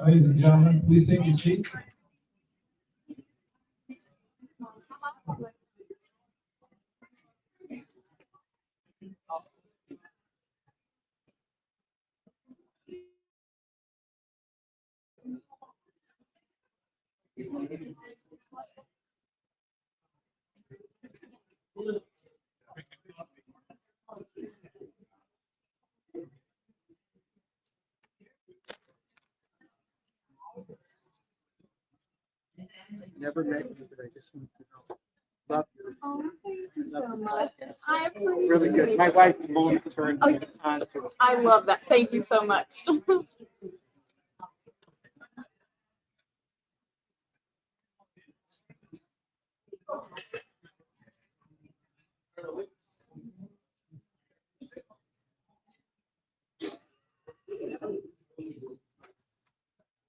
Ladies and gentlemen, please take your seats. Never met you, but I just want to know about your. Oh, thank you so much. I appreciate Really good. it. My wife Mona turned Oh, me on to it. I love that. Thank you so much.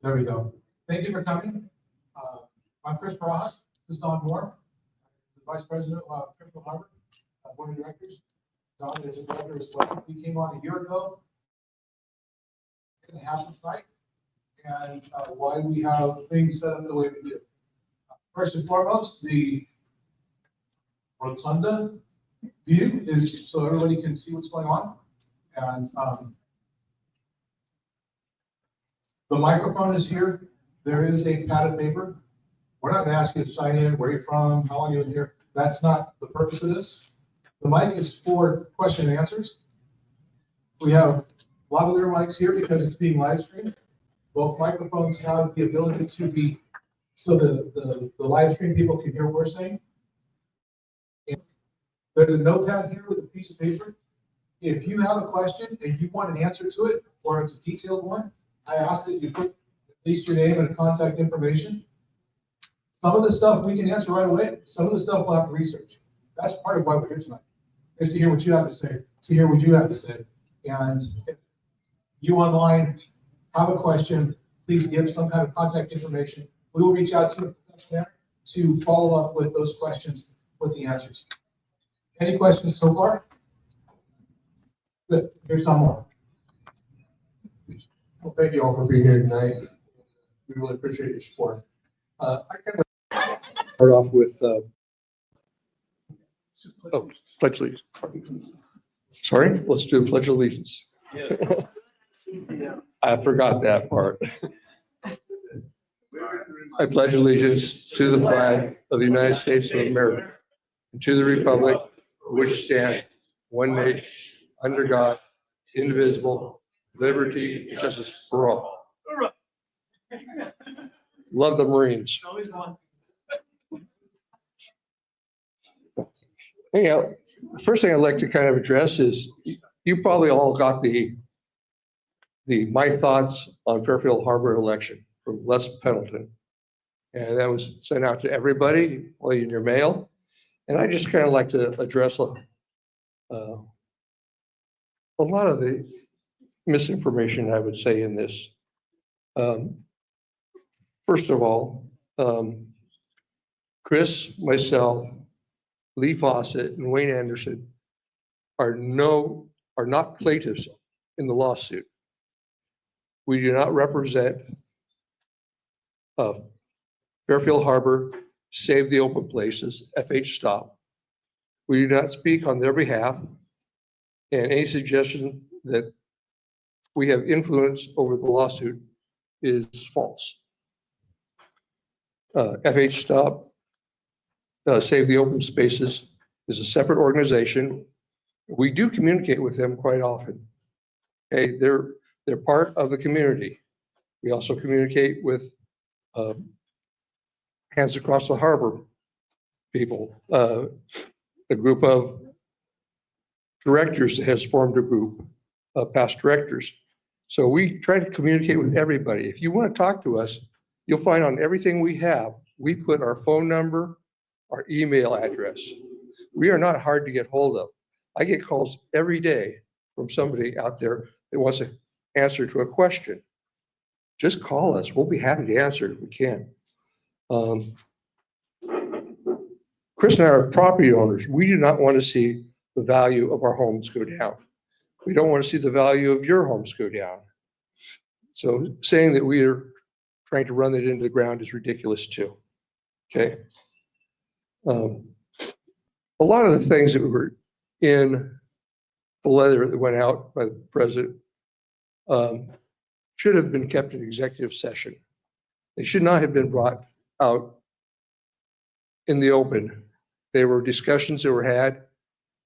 There we go. Thank you for coming. I'm Chris Barajas Don Moore, the Vice President of Fairfield Harbour Board of Directors. Don is a director as well. We came on a year ago. It happens tonight, and why we have things set up the way we do. First and foremost, the Rotunda view is so everybody can see what's going on, and the microphone is here. There is a pad of paper. We're not going to ask you to sign in, where you're from, how long you've been here. That's not the purpose of this. The mic is for question and answers. We have lavalier mics here because it's being live streamed. Both microphones have the ability to be, so the live stream people can hear what we're saying. And there's a notepad here with a piece of paper. If you have a question and you want an answer to it, or it's a detailed one, I ask that you put at least your name and contact information. Some of the stuff we can answer right away. Some of the stuff we'll have to research. That's part of why we're here tonight, is to hear what you have to say, to hear what you have to say. And if you online have a question, please give some kind of contact information. We will reach out to you to follow up with those questions with the answers. Any questions so far? Good. Here's Don Moore. Well, thank you all for being here tonight. We really appreciate your support. I kind of start off with pledge allegiance. Sorry, let's do a pledge allegiance. I forgot that part. I pledge allegiance to the flag of the United States of America and to the republic for which it stands, one nation, under God, indivisible, liberty and justice for all. Love the Marines. Anyhow, the first thing I'd like to kind of address is you probably all got the my thoughts on Fairfield Harbour election from Les Pendleton. And that was sent out to everybody, only in your mail. And I just kind of like to address a lot of the misinformation, I would say, in this. First of all, Chris, myself, Lee Fawcett, and Wayne Anderson are not plaintiffs in the lawsuit. We do not represent Fairfield Harbour, Save the Open Places, FH Stop. We do not speak on their behalf, and any suggestion that we have influence over the lawsuit is false. FH Stop, Save the Open Spaces is a separate organization. We do communicate with them quite often. Okay, they're part of the community. We also communicate with Hands Across the Harbor people, a group of directors that has formed a group of past directors. So we try to communicate with everybody. If you want to talk to us, you'll find on everything we have, we put our phone number, our email address. We are not hard to get hold of. I get calls every day from somebody out there that wants an answer to a question. Just call us. We'll be happy to answer if we can. Chris and I are property owners. We do not want to see the value of our homes go down. We don't want to see the value of your homes go down. So saying that we are trying to run it into the ground is ridiculous too. Okay. A lot of the things that were in the letter that went out by the president should have been kept in executive session. They should not have been brought out in the open. They were discussions that were had,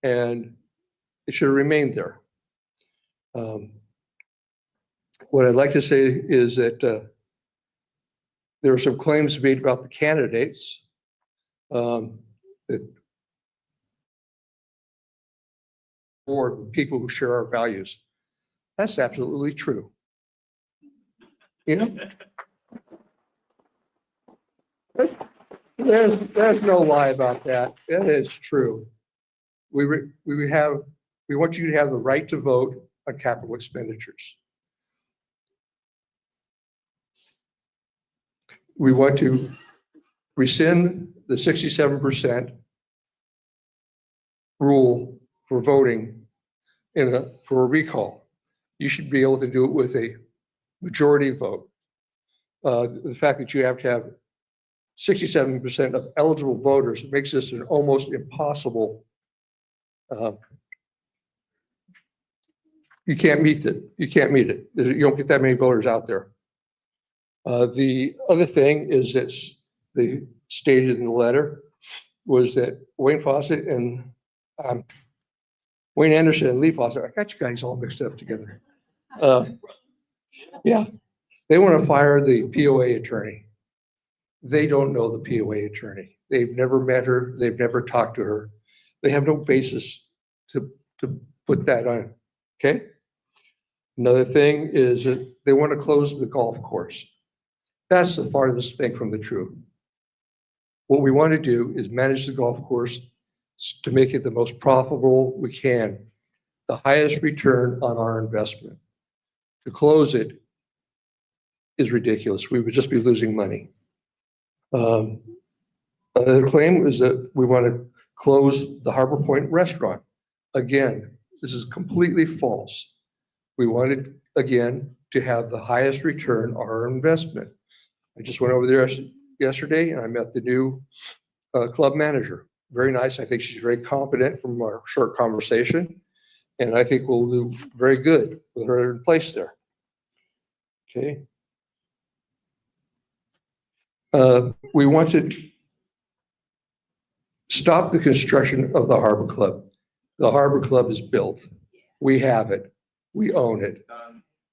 and it should have remained there. What I'd like to say is that there are some claims made about the candidates that or people who share our values. That's absolutely true. You know, there's no lie about that. It is true. We want you to have the right to vote on capital expenditures. We want to rescind the 67% rule for voting for a recall. You should be able to do it with a majority vote. The fact that you have to have 67% of eligible voters makes this an almost impossible. You can't meet it. You can't meet it. You don't get that many voters out there. The other thing is that they stated in the letter was that Wayne Fawcett and Wayne Anderson and Lee Fawcett, I got you guys all mixed up together. Yeah, they want to fire the POA attorney. They don't know the POA attorney. They've never met her. They've never talked to her. They have no basis to put that on. Okay. Another thing is that they want to close the golf course. That's the farthest thing from the truth. What we want to do is manage the golf course to make it the most profitable we can, the highest return on our investment. To close it is ridiculous. We would just be losing money. Another claim is that we want to close the Harbor Point restaurant. Again, this is completely false. We wanted, again, to have the highest return on our investment. I just went over there yesterday and I met the new club manager. Very nice. I think she's very competent from our short conversation. And I think we'll do very good with her in place there. Okay. We want to stop the construction of the Harbor Club. The Harbor Club is built. We have it. We own it.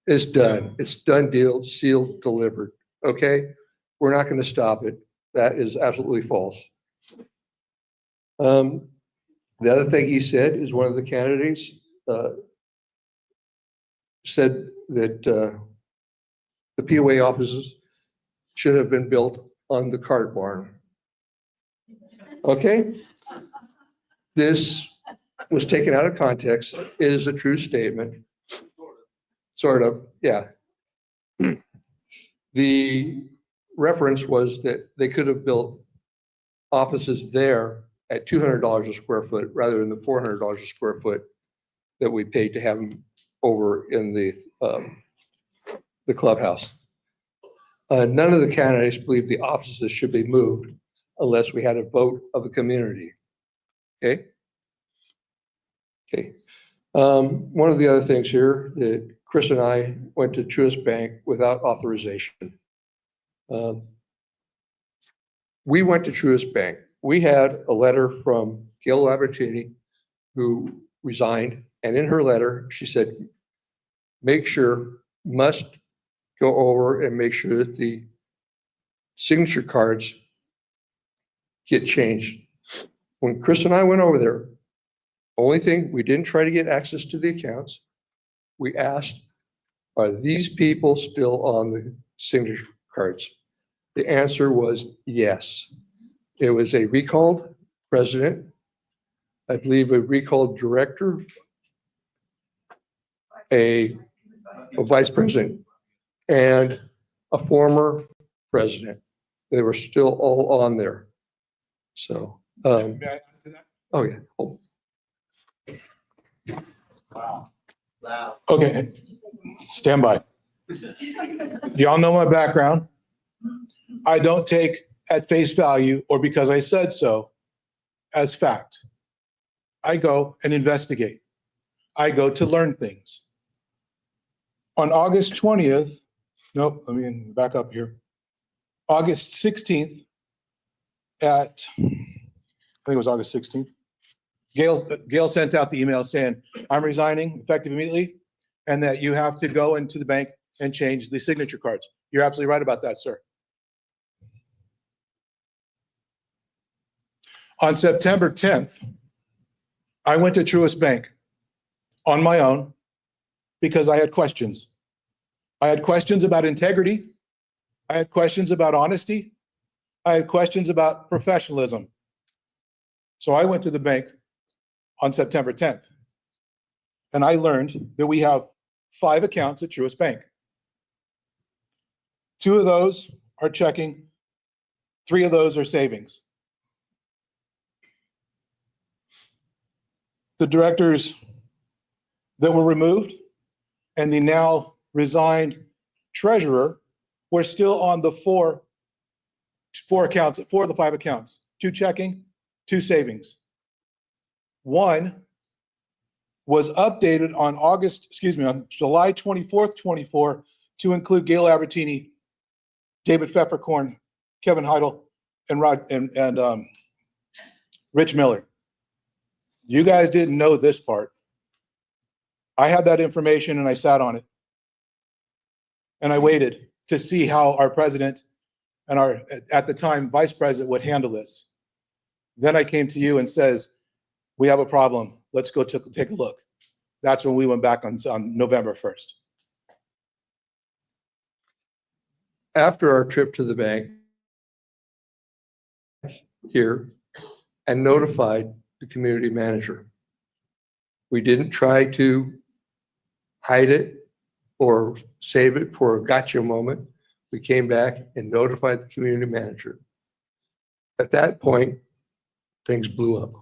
It's done. It's done deal, sealed, delivered. Okay? We're not going to stop it. That is absolutely false. The other thing he said is one of the candidates said that the POA offices should have been built on the cart barn. Okay? This was taken out of context. It is a true statement. Sort of, yeah. The reference was that they could have built offices there at $200 a square foot rather than the $400 a square foot that we paid to have them over in the clubhouse. None of the candidates believe the offices should be moved unless we had a vote of the community. Okay? Okay. One of the other things here that Chris and I went to Truist Bank without authorization. We went to Truist Bank. We had a letter from Gail Labertini, who resigned, and in her letter, she said, must go over and make sure that the signature cards get changed. When Chris and I went over there, only thing, we didn't try to get access to the accounts. We asked, are these people still on the signature cards? The answer was yes. It was a recalled president, I believe a recalled director, a vice president, and a former president. They were still all on there. So, oh yeah. Oh. Wow. Okay, stand by. Y'all know my background. I don't take at face value or because I said so as fact. I go and investigate. I go to learn things. On August 20th, nope, let me back up here. August 16th at, I think it was August 16th, Gail sent out the email saying, I'm resigning effective immediately, and that you have to go into the bank and change the signature cards. You're absolutely right about that, sir. On September 10th, I went to Truist Bank on my own because I had questions. I had questions about integrity. I had questions about honesty. I had questions about professionalism. So I went to the bank on September 10th, and I learned that we have 5 accounts at Truist Bank. 2 of those are checking, 3 of those are savings. The directors that were removed and the now resigned treasurer were still on the 4 accounts, 4 of the 5 accounts, 2 checking, 2 savings. 1 was updated on on July 24th, 24 to include Gail Abertini, David Pfefferkorn, Kevin Heidel, and Rich Miller. You guys didn't know this part. I had that information and I sat on it. And I waited to see how our president and our, at the time, vice president would handle this. Then I came to you and says, we have a problem. Let's go take a look. That's when we went back on November 1st. After our trip to the bank here and notified the community manager. We didn't try to hide it or save it for a gotcha moment. We came back and notified the community manager. At that point, things blew up.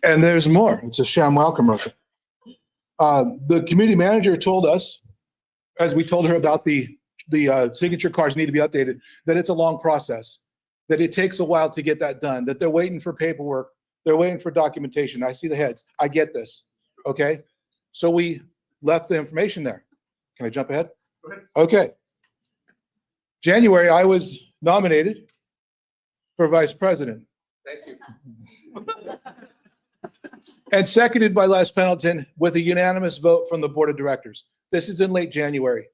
And there's more. It's a ShamWow commercial. The community manager told us, as we told her about the signature cards need to be updated, that it's a long process, that it takes a while to get that done, that they're waiting for paperwork, they're waiting for documentation. I see the heads. I get this. Okay. So we left the information there. Can I jump ahead? Go ahead. Okay. January, I was nominated for vice president. Thank you. And seconded by Les Pendleton with a unanimous vote from the board of directors. This is in late January.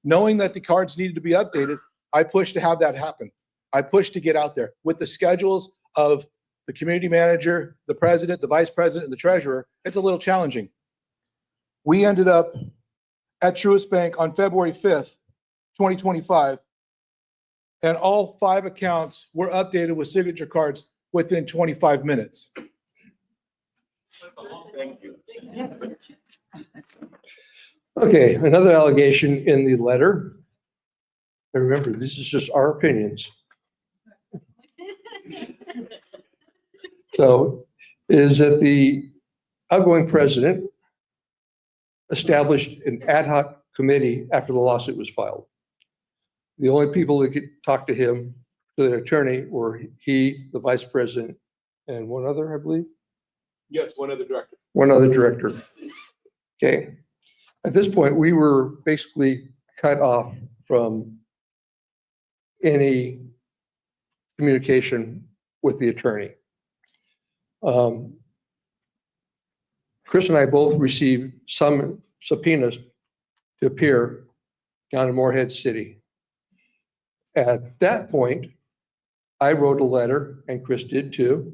Knowing that the cards needed to be updated, I pushed to have that happen. I pushed to get out there with the schedules of the community manager, the president, the vice president, and the treasurer. It's a little challenging. We ended up at Truist Bank on February 5th, 2025, and all 5 accounts were updated with signature cards within 25 minutes. Thank you. Okay, another allegation in the letter. And remember, this is just our opinions. So, is that the outgoing president established an ad hoc committee after the lawsuit was filed. The only people that could talk to him, to the attorney, were he, the vice president, and one other, I believe. Yes, one other director. One other director. Okay. At this point, we were basically cut off from any communication with the attorney. Chris and I both received some subpoenas to appear down in Morehead City. At that point, I wrote a letter, and Chris did too,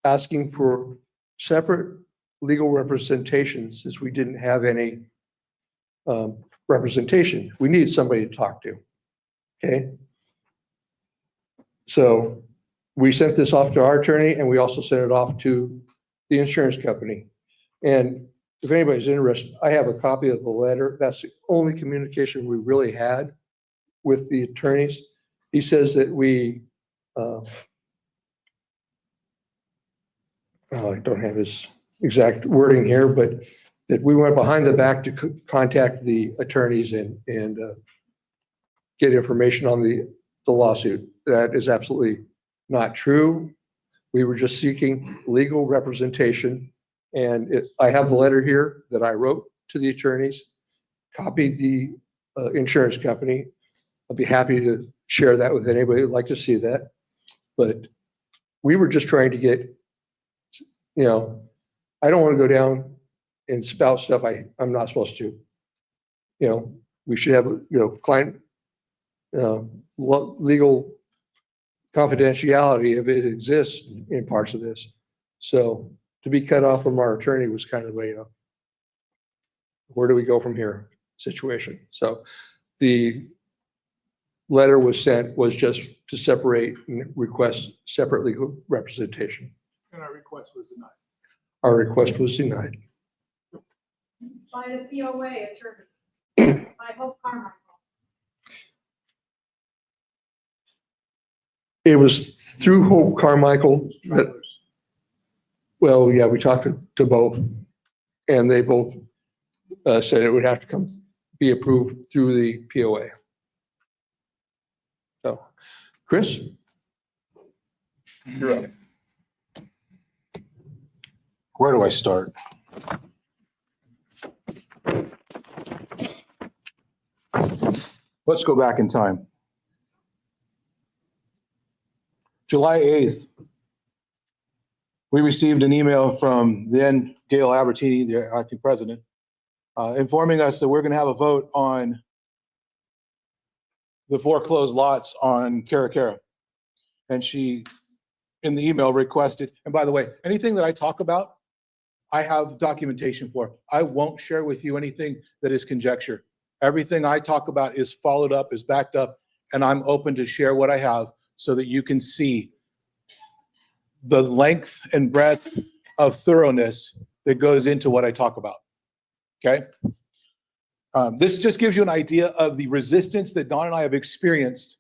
asking for separate legal representation since we didn't have any representation. We needed somebody to talk to. Okay. So we sent this off to our attorney, and we also sent it off to the insurance company. And if anybody's interested, I have a copy of the letter. That's the only communication we really had with the attorneys. He says that we, I don't have his exact wording here, but that we went behind the back to contact the attorneys and get information on the lawsuit. That is absolutely not true. We were just seeking legal representation. And I have the letter here that I wrote to the attorneys, copied the insurance company. I'll be happy to share that with anybody who'd like to see that. But we were just trying to get, I don't want to go down and spout stuff I'm not supposed to. We should have, client legal confidentiality if it exists in parts of this. So to be cut off from our attorney was kind of a, where do we go from here situation. So the letter was sent was just to separate and request separate legal representation. And our request was denied. Our request was denied. By the POA attorney. I hope Carmichael. It was through Hope Carmichael that, well, yeah, we talked to both, and they both said it would have to be approved through the POA. So, Chris? You're up. Where do I start? Let's go back in time. July 8th, we received an email from then Gail Albertini, the acting president, informing us that we're going to have a vote on the foreclosed lots on Cara. And she, in the email, requested, and by the way, anything that I talk about, I have documentation for. I won't share with you anything that is conjecture. Everything I talk about is followed up, is backed up, and I'm open to share what I have so that you can see the length and breadth of thoroughness that goes into what I talk about. Okay? This just gives you an idea of the resistance that Don and I have experienced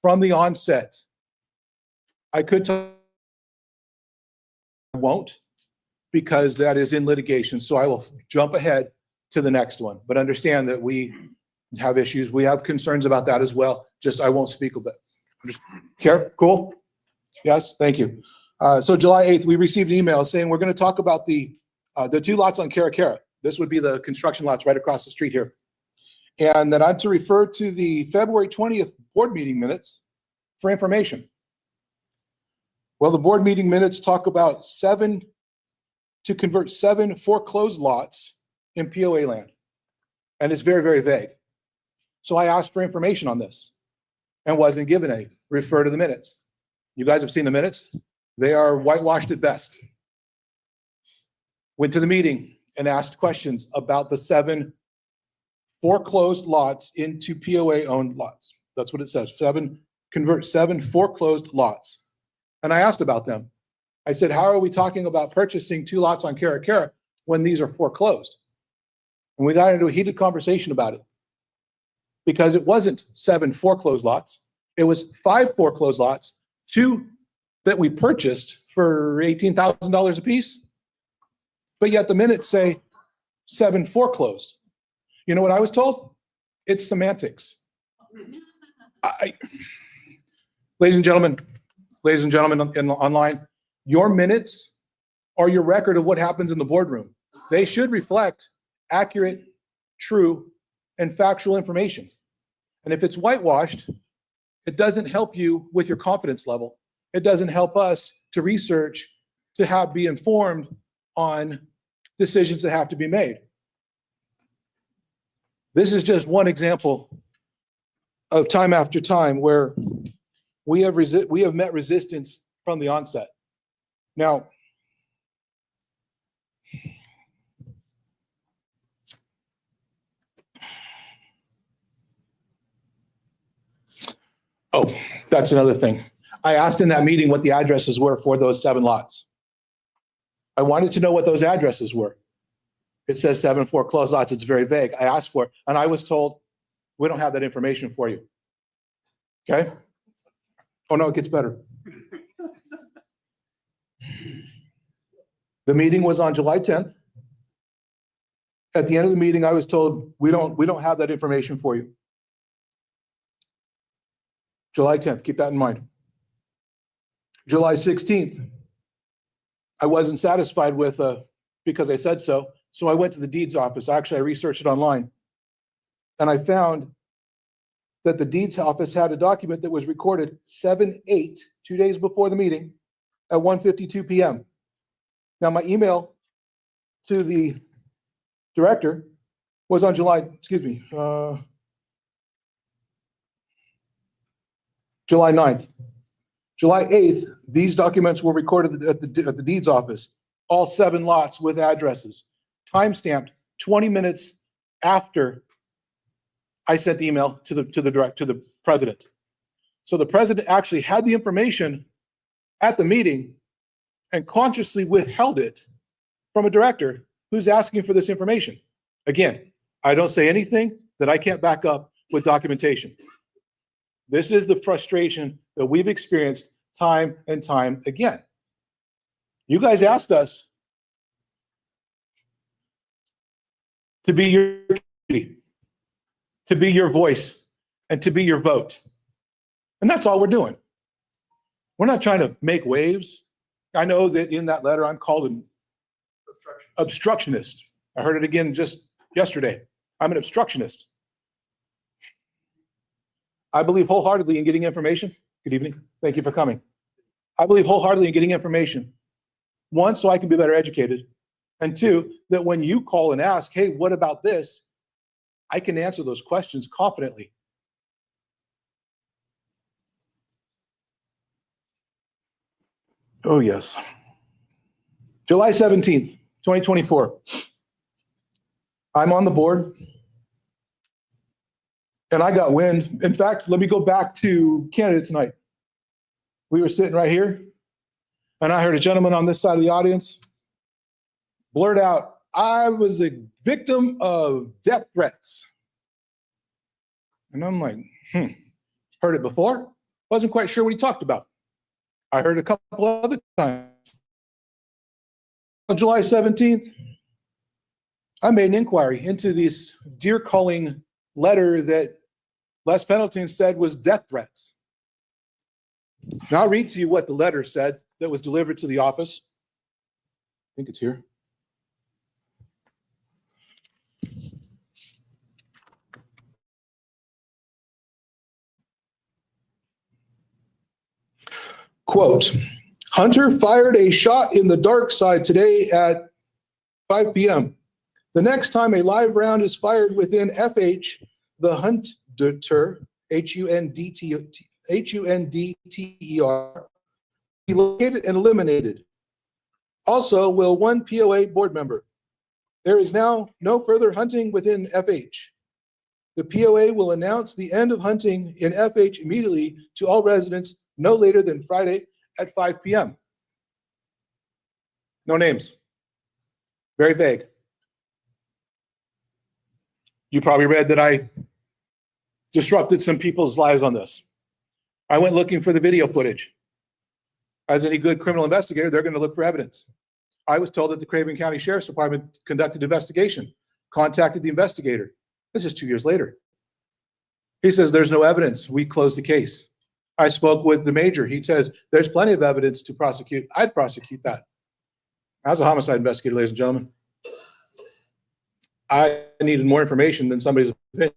from the onset. I could tell, I won't, because that is in litigation. So I will jump ahead to the next one. But understand that we have issues. We have concerns about that as well. Just I won't speak of it. Just care? Cool? Yes, thank you. So July 8th, we received an email saying we're going to talk about the two lots on Cara. This would be the construction lots right across the street here. And that I'm to refer to the February 20th board meeting minutes for information. Well, the board meeting minutes talk about to convert 7 foreclosed lots in POA land. And it's very, very vague. So I asked for information on this and wasn't given any. Refer to the minutes. You guys have seen the minutes. They are whitewashed at best. Went to the meeting and asked questions about the 7 foreclosed lots into POA owned lots. That's what it says. Convert 7 foreclosed lots. And I asked about them. I said, how are we talking about purchasing 2 lots on Cara when these are foreclosed? And we got into a heated conversation about it because it wasn't 7 foreclosed lots. It was 5 foreclosed lots, 2 that we purchased for $18,000 a piece. But yet the minutes say 7 foreclosed. You know what I was told? It's semantics. Ladies and gentlemen online, your minutes are your record of what happens in the boardroom. They should reflect accurate, true, and factual information. And if it's whitewashed, it doesn't help you with your confidence level. It doesn't help us to research, to be informed on decisions that have to be made. This is just one example of time after time where we have met resistance from the onset. Now, oh, that's another thing. I asked in that meeting what the addresses were for those 7 lots. I wanted to know what those addresses were. It says 7 foreclosed lots. It's very vague. I asked for it, and I was told, we don't have that information for you. Okay? Oh, no, it gets better. The meeting was on July 10th. At the end of the meeting, I was told, we don't have that information for you. July 10th, keep that in mind. July 16th, I wasn't satisfied with, because I said so. So I went to the deeds office. Actually, I researched it online. And I found that the deeds office had a document that was recorded 7/8, 2 days before the meeting at 1:52 p.m. Now, my email to the director was on July 9th. July 8th, these documents were recorded at the deeds office, all 7 lots with addresses, timestamped 20 minutes after I sent the email to the president. So the president actually had the information at the meeting and consciously withheld it from a director who's asking for this information. Again, I don't say anything that I can't back up with documentation. This is the frustration that we've experienced time and time again. You guys asked us to be your community, to be your voice, and to be your vote. And that's all we're doing. We're not trying to make waves. I know that in that letter, I'm called an obstructionist. I heard it again just yesterday. I'm an obstructionist. I believe wholeheartedly in getting information. Good evening. Thank you for coming. I believe wholeheartedly in getting information. 1, so I can be better educated. And 2, that when you call and ask, hey, what about this? I can answer those questions confidently. Oh, yes. July 17th, 2024. I'm on the board. And I got wind. In fact, let me go back to Canada tonight. We were sitting right here, and I heard a gentleman on this side of the audience blurt out, I was a victim of death threats. And I'm like, heard it before? Wasn't quite sure what he talked about. I heard a couple other times. On July 17th, I made an inquiry into this deer calling letter that Les Pendleton said was death threats. Now I'll read to you what the letter said that was delivered to the office. I think it's here. Quote, Hunter fired a shot in the dark side today at 5 p.m. The next time a live round is fired within FH, the hunter, H-U-N-D-T-E-R, be located and eliminated. Also, will 1 POA board member. There is now no further hunting within FH. The POA will announce the end of hunting in FH immediately to all residents no later than Friday at 5 p.m. No names. Very vague. You probably read that I disrupted some people's lives on this. I went looking for the video footage. As any good criminal investigator, they're going to look for evidence. I was told that the Craven County Sheriff's Department conducted investigation, contacted the investigator. This is 2 years later. He says, there's no evidence. We closed the case. I spoke with the major. He says, there's plenty of evidence to prosecute. I'd prosecute that. As a homicide investigator, ladies and gentlemen, I needed more information than somebody's opinion.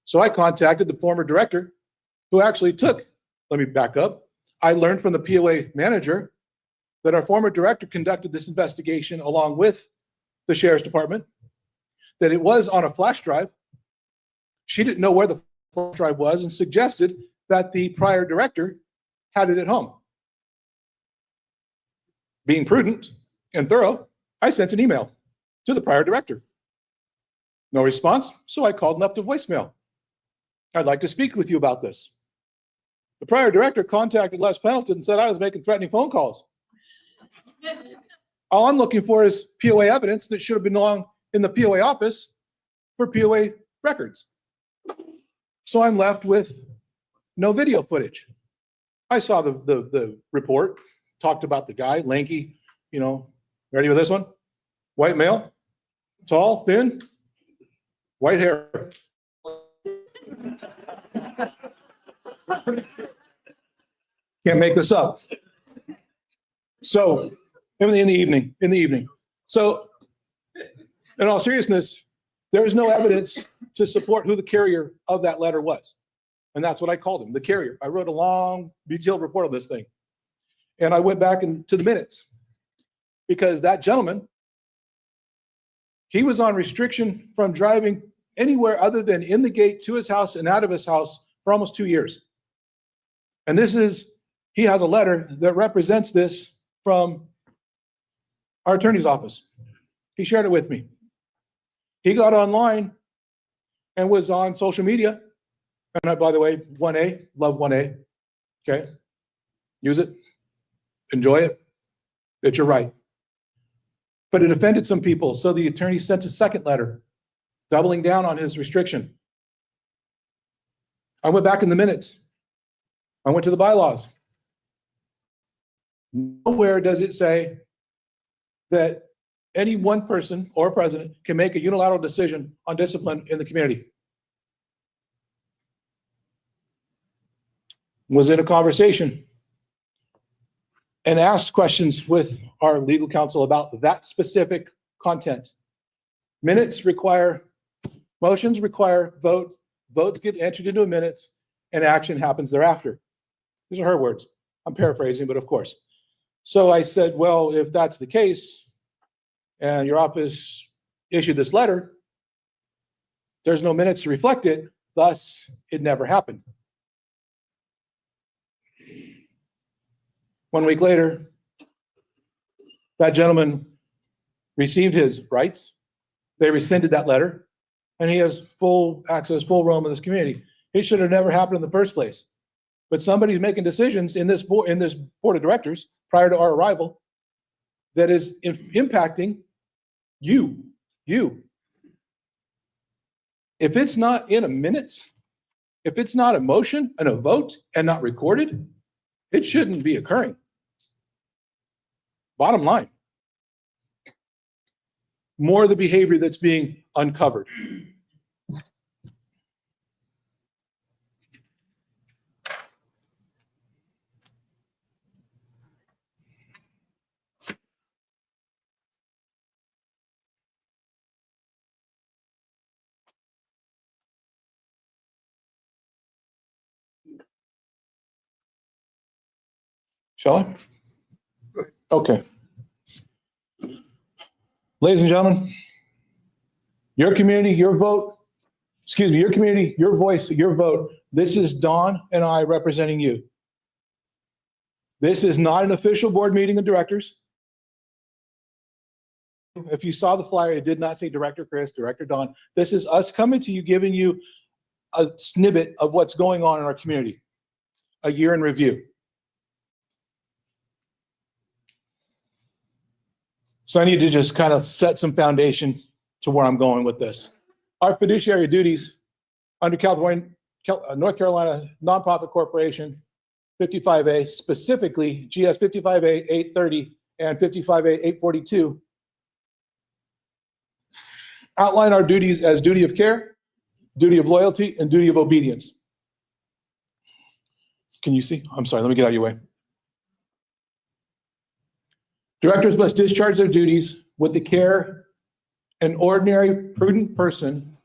So I contacted the former director who actually took, let me back up. I learned from the POA manager that our former director conducted this investigation along with the Sheriff's Department, that it was on a flash drive. She didn't know where the flash drive was and suggested that the prior director had it at home. Being prudent and thorough, I sent an email to the prior director. No response, so I called and left a voicemail. I'd like to speak with you about this. The prior director contacted Les Pendleton and said I was making threatening phone calls. All I'm looking for is POA evidence that should have belonged in the POA office for POA records. So I'm left with no video footage. I saw the report, talked about the guy, lanky, ready with this one? White male, Tall, thin, white hair. Can't make this up. So, in the evening. So, in all seriousness, there is no evidence to support who the carrier of that letter was. And that's what I called him, the carrier. I wrote a long, detailed report of this thing. And I went back into the minutes because that gentleman, he was on restriction from driving anywhere other than in the gate to his house and out of his house for almost 2 years. And he has a letter that represents this from our attorney's office. He shared it with me. He got online and was on social media. And by the way, 1A, love 1A. Okay. Use it. Enjoy it. It's your right. But it offended some people. So the attorney sent a second letter, doubling down on his restriction. I went back in the minutes. I went to the bylaws. Nowhere does it say that any one person or president can make a unilateral decision on discipline in the community. Was in a conversation and asked questions with our legal counsel about that specific content. Motions require vote, votes get entered into minutes, and action happens thereafter. These are her words. I'm paraphrasing, but of course. So I said, well, if that's the case, and your office issued this letter, there's no minutes to reflect it, thus it never happened. 1 week later, that gentleman received his rights. They rescinded that letter, and he has full access, full realm of this community. It should have never happened in the first place. But somebody's making decisions in this board of directors prior to our arrival that is impacting you. If it's not in a minutes, if it's not a motion and a vote and not recorded, it shouldn't be occurring. Bottom line. More of the behavior that's being uncovered. Shall I? Okay. Ladies and gentlemen, your community, your vote, your community, your voice, your vote. This is Don and I representing you. This is not an official board meeting of directors. If you saw the flyer, it did not say Director Chris, Director Don. This is us coming to you, giving you a snippet of what's going on in our community. A year in review. So I need to just kind of set some foundation to where I'm going with this. Our fiduciary duties under North Carolina Nonprofit Corporation 55A, specifically GS 55A 830 and 55A 842, outline our duties as duty of care, duty of loyalty, and duty of obedience. Can you see? I'm sorry, let me get out of your way. Directors must discharge their duties with the care an ordinary, prudent person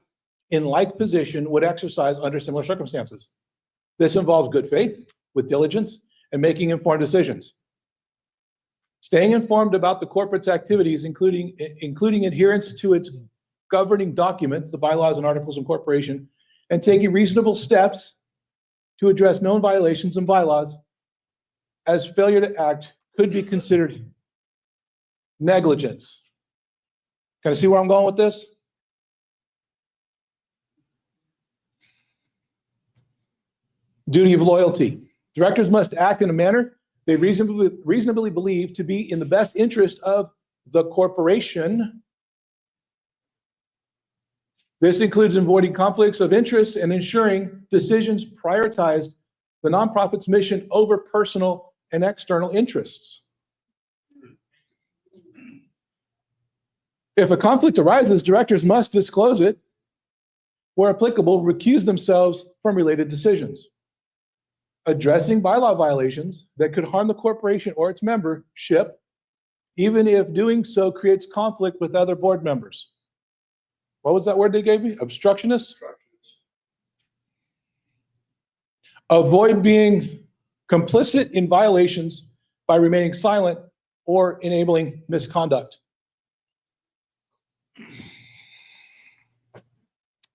in like position would exercise under similar circumstances. This involves good faith, with diligence, and making informed decisions. Staying informed about the corporate's activities, including adherence to its governing documents, the bylaws and articles of incorporation, and taking reasonable steps to address known violations and bylaws, as failure to act could be considered negligence. Can I see where I'm going with this? Duty of loyalty. Directors must act in a manner they reasonably believe to be in the best interest of the corporation. This includes avoiding conflicts of interest and ensuring decisions prioritize the nonprofit's mission over personal and external interests. If a conflict arises, directors must disclose it. Where applicable, recuse themselves from related decisions. Addressing bylaw violations that could harm the corporation or its membership, even if doing so creates conflict with other board members. What was that word they gave me? Obstructionist? Avoid being complicit in violations by remaining silent or enabling misconduct.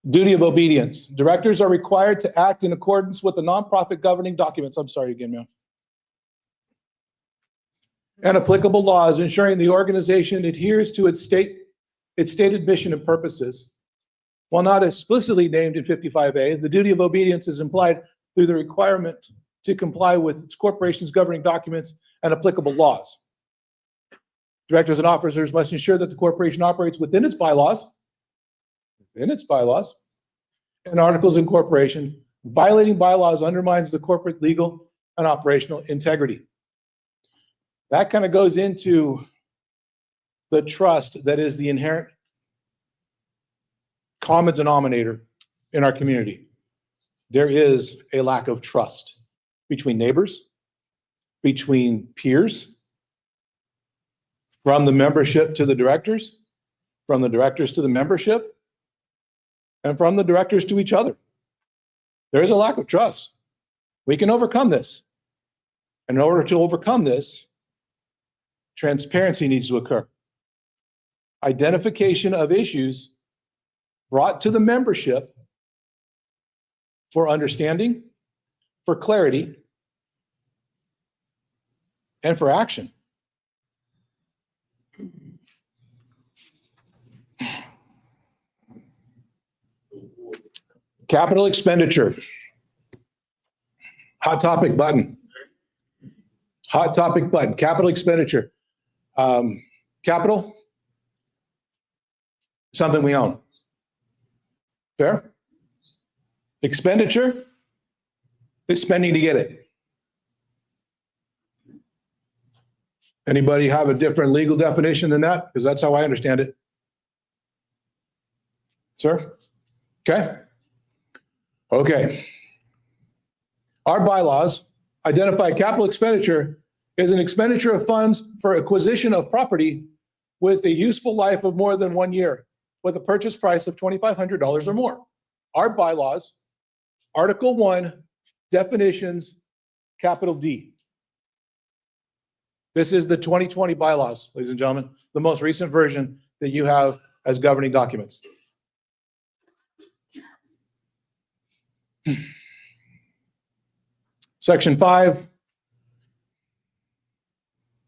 Duty of obedience. Directors are required to act in accordance with the nonprofit governing documents. I'm sorry again, ma'am. And applicable laws, ensuring the organization adheres to its stated mission and purposes. While not explicitly named in 55A, the duty of obedience is implied through the requirement to comply with its corporation's governing documents and applicable laws. Directors and officers must ensure that the corporation operates within its bylaws, and articles of incorporation. Violating bylaws undermines the corporate legal and operational integrity. That kind of goes into the trust that is the inherent common denominator in our community. There is a lack of trust between neighbors, between peers, from the membership to the directors, from the directors to the membership, and from the directors to each other. There is a lack of trust. We can overcome this. And in order to overcome this, transparency needs to occur. Identification of issues brought to the membership for understanding, for clarity, and for action. Capital expenditure. Hot topic button. Hot topic button. Capital expenditure. Capital, something we own. Fair? Expenditure is spending to get it. Anybody have a different legal definition than that? Because that's how I understand it. Sir? Okay. Okay. Our bylaws identify capital expenditure as an expenditure of funds for acquisition of property with a useful life of more than 1 year, with a purchase price of $2,500 or more. Our bylaws, Article 1, definitions, capital D. This is the 2020 bylaws, ladies and gentlemen, the most recent version that you have as governing documents. Section 5.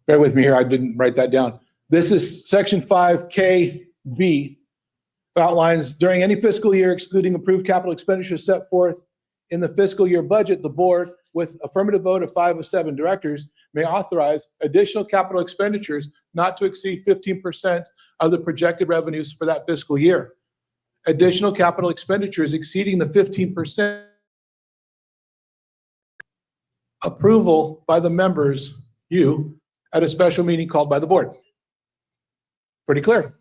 Bear with me here, I didn't write that down. This is Section 5KB, outlines during any fiscal year excluding approved capital expenditures set forth in the fiscal year budget, the board, with affirmative vote of 5 of 7 directors, may authorize additional capital expenditures not to exceed 15% of the projected revenues for that fiscal year. Additional capital expenditures exceeding the 15% approval by the members, you, at a special meeting called by the board. Pretty clear.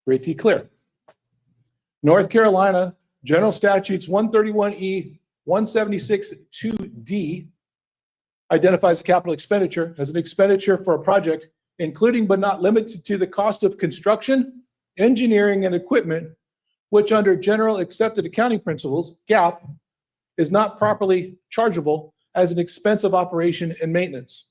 Pretty clear. North Carolina General Statutes 131E 176(2)D identifies capital expenditure as an expenditure for a project, including but not limited to the cost of construction, engineering, and equipment, which under general accepted accounting principles, GAAP, is not properly chargeable as an expense of operation and maintenance.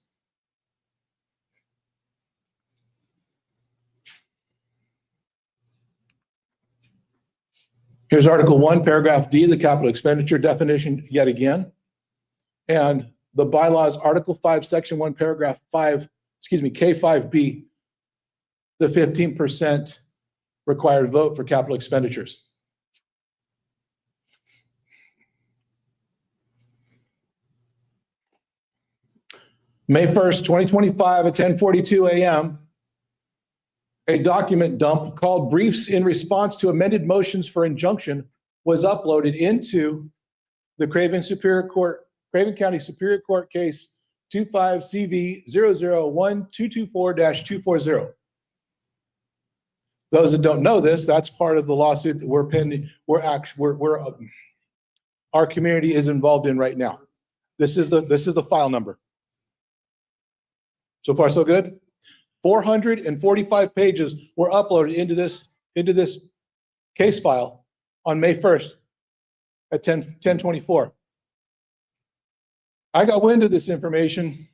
Here's Article 1, Paragraph D, the capital expenditure definition yet again. And the bylaws, Article 5, Section 1, Paragraph 5, K5B, the 15% required vote for capital expenditures. May 1st, 2025 at 10:42 a.m., a document dump called Briefs in Response to Amended Motions for Injunction was uploaded into the Craven County Superior Court case 25 CV 001224-240. Those that don't know this, that's part of the lawsuit that we're pending, our community is involved in right now. This is the file number. So far, so good? 445 pages were uploaded into this case file on May 1st at 10:24. I got wind of this information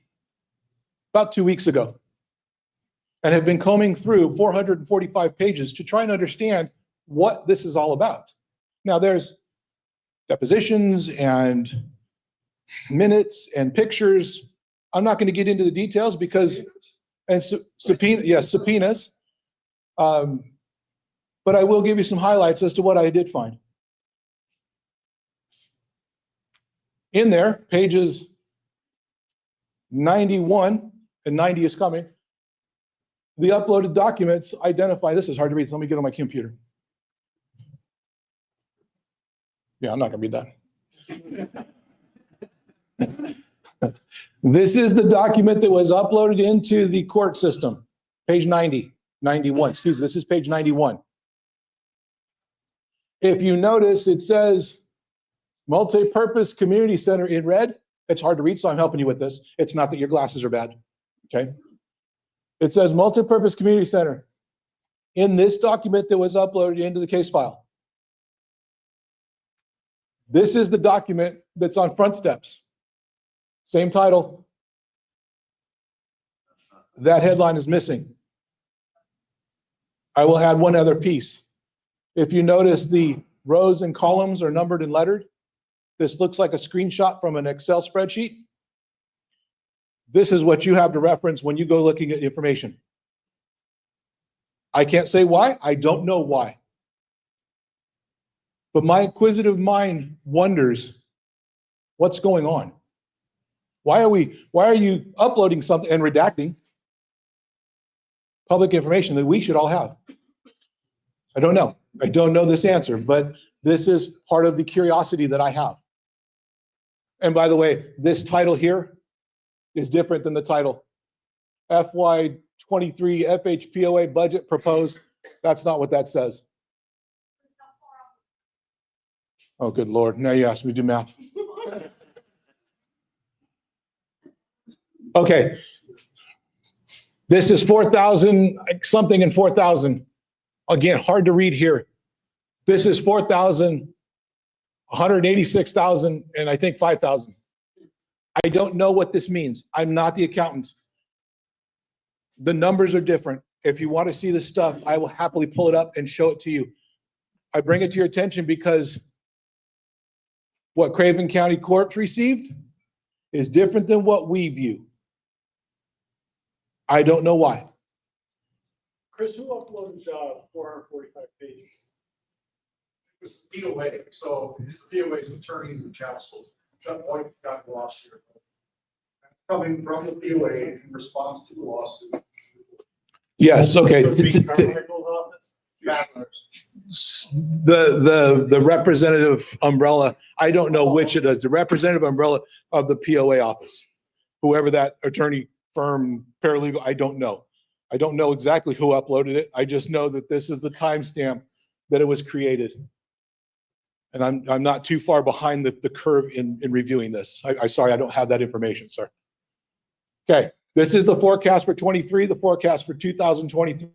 about 2 weeks ago and have been combing through 445 pages to try and understand what this is all about. Now, there's depositions and minutes and pictures. I'm not going to get into the details because, and subpoenas. But I will give you some highlights as to what I did find. In there, pages 91 and 90 is coming. The uploaded documents identify, this is hard to read, so let me get on my computer. Yeah, I'm not going to be done. This is the document that was uploaded into the court system, page 91, excuse me, this is page 91. If you notice, it says multi-purpose community center in red. It's hard to read, so I'm helping you with this. It's not that your glasses are bad, okay? It says multi-purpose community center in this document that was uploaded into the case file. This is the document that's on front steps. Same title. That headline is missing. I will add one other piece. If you notice, the rows and columns are numbered and lettered. This looks like a screenshot from an Excel spreadsheet. This is what you have to reference when you go looking at information. I can't say why. I don't know why. But my inquisitive mind wonders what's going on. Why are you uploading something and redacting public information that we should all have? I don't know. I don't know this answer, but this is part of the curiosity that I have. And by the way, this title here is different than the title. FY23 FHPOA budget proposed. That's not what that says. Oh, good Lord. Now you asked me to do math. Okay. This is 4,000 something and 4,000. Again, hard to read here. This is 4,000, 186,000, and I think 5,000. I don't know what this means. I'm not the accountant. The numbers are different. If you want to see this stuff, I will happily pull it up and show it to you. I bring it to your attention because what Craven County Courts received is different than what we view. I don't know why. Chris, who uploaded 445 pages? It was POA, so POA's attorneys and counsel. That point got lost here. Coming from the POA in response to the lawsuit. Yes, okay. Carmichael's office? The representative umbrella, I don't know which it is, the representative umbrella of the POA office. Whoever that attorney firm, paralegal, I don't know. I don't know exactly who uploaded it. I just know that this is the timestamp that it was created. And I'm not too far behind the curve in reviewing this. I'm sorry, I don't have that information, sir. Okay, this is the forecast for 23, the forecast for 2023.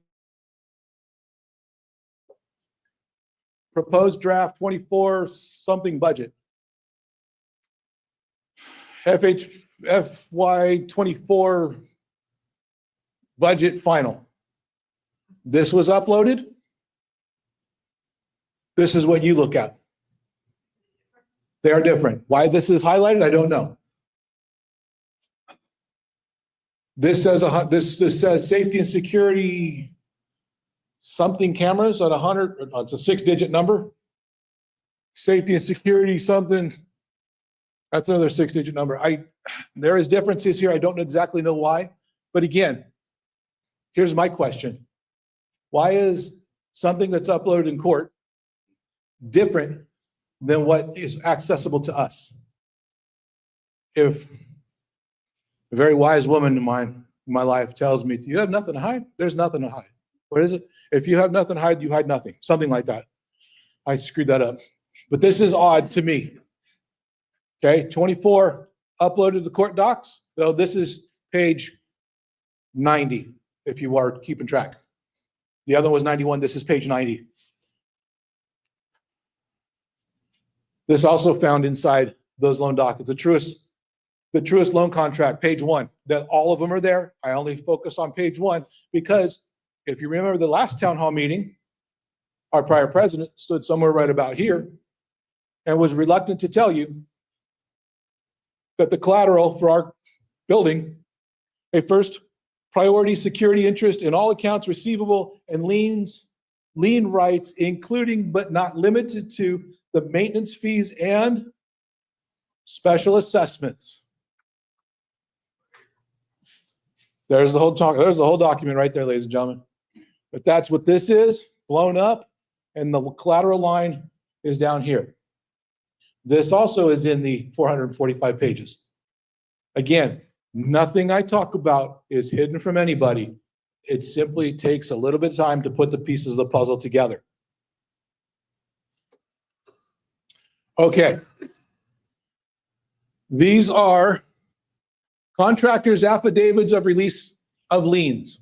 Proposed draft 24 something budget. FY 24 budget final. This was uploaded. This is what you look at. They are different. Why this is highlighted, I don't know. This says this says safety and security something cameras at 100. It's a 6-digit number. Safety and security something. That's another 6-digit number. There is differences here. I don't exactly know why, but again, here's my question. Why is something that's uploaded in court different than what is accessible to us? If a very wise woman in my life tells me, you have nothing to hide, there's nothing to hide. What is it? If you have nothing to hide, you hide nothing. Something like that. I screwed that up. But this is odd to me. Okay, 24 uploaded the court docs. So this is page 90, if you are keeping track. The other was 91. This is page 90. This also found inside those loan dockets. The truest loan contract, page 1. That all of them are there. I only focus on page 1 because if you remember the last town hall meeting, our prior president stood somewhere right about here and was reluctant to tell you that the collateral for our building, a first priority security interest in all accounts receivable and lien rights, including but not limited to the maintenance fees and special assessments. There's the whole talk. There's the whole document right there, ladies and gentlemen. But that's what this is, blown up, and the collateral line is down here. This also is in the 445 pages. Again, nothing I talk about is hidden from anybody. It simply takes a little bit of time to put the pieces of the puzzle together. Okay. These are contractors' affidavits of release of liens.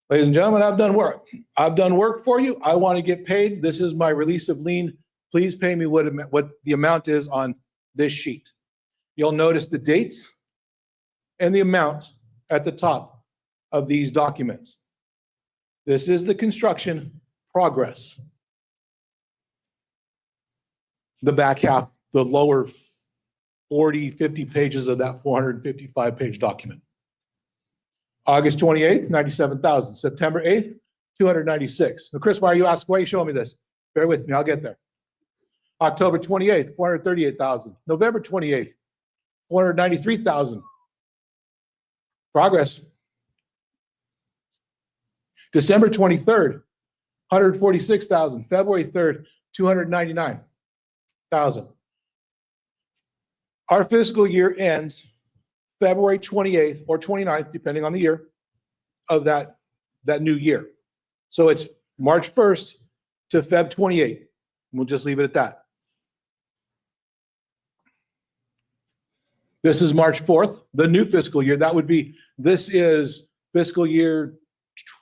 Ladies and gentlemen, I've done work. I've done work for you. I want to get paid. This is my release of lien. Please pay me what the amount is on this sheet. You'll notice the dates and the amount at the top of these documents. This is the construction progress. The back half, the lower 40, 50 pages of that 455-page document. August 28th, 97,000. September 8th, 296. Now, Chris, why are you showing me this? Bear with me, I'll get there. October 28th, 438,000. November 28th, 493,000. Progress. December 23rd, 146,000. February 3rd, 299,000. Our fiscal year ends February 28th or 29th, depending on the year of that new year. So it's March 1st to Feb 28th. We'll just leave it at that. This is March 4th, the new fiscal year. This is fiscal year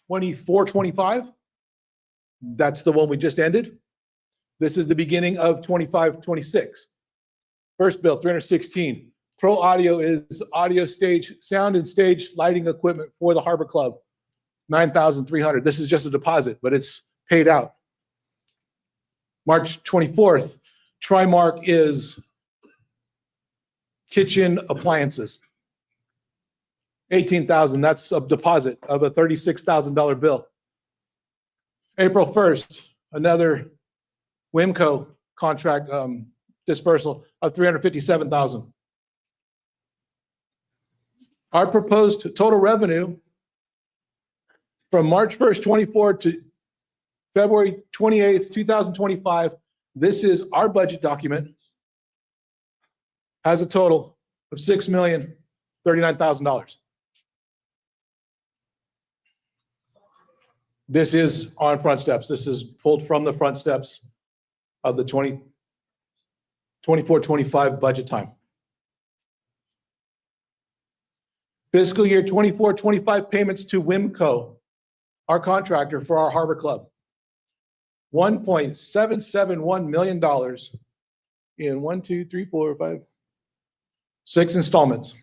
24-25. That's the one we just ended. This is the beginning of 25-26. First bill, 316. Pro Audio is audio stage, sound and stage lighting equipment for the Harbor Club, 9,300. This is just a deposit, but it's paid out. March 24th, Trimark is kitchen appliances, 18,000. That's a deposit of a $36,000 bill. April 1st, another Wimco contract dispersal of 357,000. Our proposed total revenue from March 1st, 24 to February 28th, 2025, this is our budget document, has a total of $6,039,000. This is on front steps. This is pulled from the front steps of the 24-25 budget time. Fiscal year 24-25 payments to Wimco, our contractor for our Harbor Club. $1.771 million in 6 installments.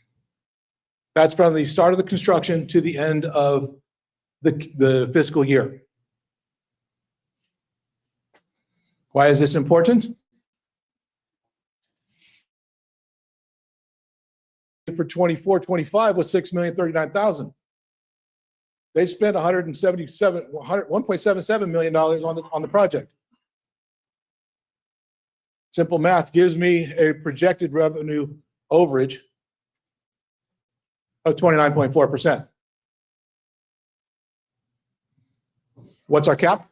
That's from the start of the construction to the end of the fiscal year. Why is this important? For 24-25 was $6,039,000. They spent $1.77 million on the project. Simple math gives me a projected revenue overage of 29.4%. What's our cap?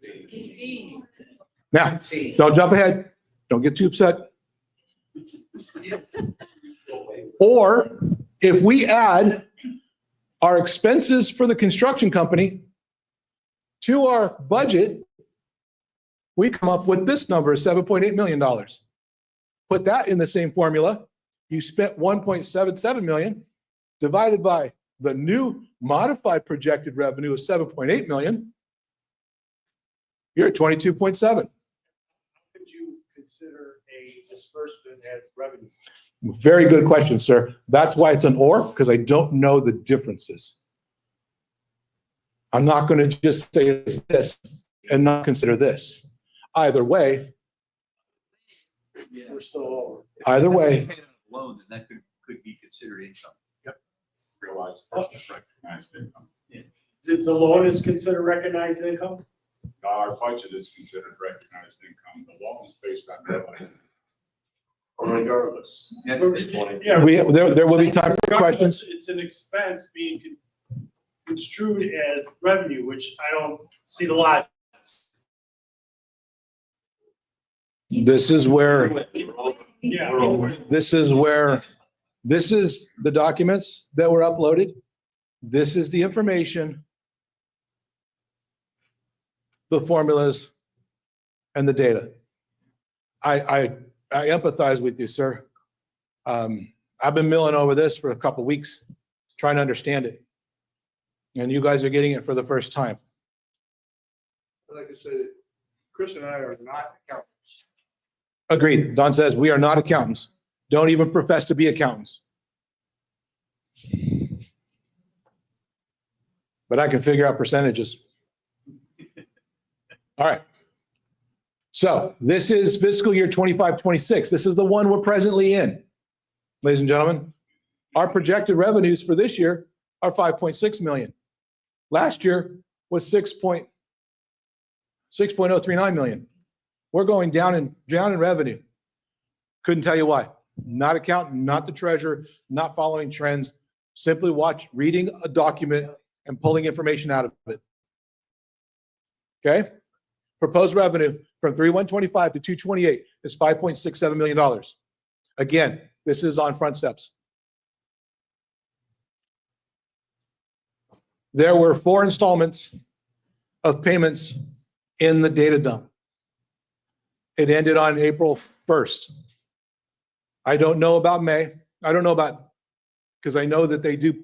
15. Now, don't jump ahead. Don't get too upset. Or if we add our expenses for the construction company to our budget, we come up with this number, $7.8 million. Put that in the same formula. You spent 1.77 million divided by the new modified projected revenue of 7.8 million. You're at 22.7. Could you consider a disbursement as revenue? Very good question, sir. That's why it's an or, because I don't know the differences. I'm not going to just say it's this and not consider this. Either way, We're still over. either way, Loans, and that could be considered income. Realized versus recognized income. The loan is considered recognized income? Our budget is considered recognized income. The loan is based on revenue. Regardless. At this point. Yeah. there will be time for questions. It's an expense being construed as revenue, which I don't see the logic. This is where, Yeah. this is the documents that were uploaded. This is the information, the formulas, and the data. I empathize with you, sir. I've been milling over this for a couple weeks, trying to understand it. And you guys are getting it for the first time. Like I said, Chris and I are not accountants. Agreed. Don says we are not accountants. Don't even profess to be accountants. But I can figure out percentages. All right. So this is fiscal year 25-26. This is the one we're presently in. Ladies and gentlemen, our projected revenues for this year are 5.6 million. Last year was 6.039 million. We're going down in revenue. Couldn't tell you why. Not accountant, not the treasurer, not following trends, simply reading a document and pulling information out of it. Okay? Proposed revenue from 3/1/25 to 2/28 is $5.67 million. Again, this is on front steps. There were 4 installments of payments in the data dump. It ended on April 1st. I don't know about May. I don't know about, because I know that they do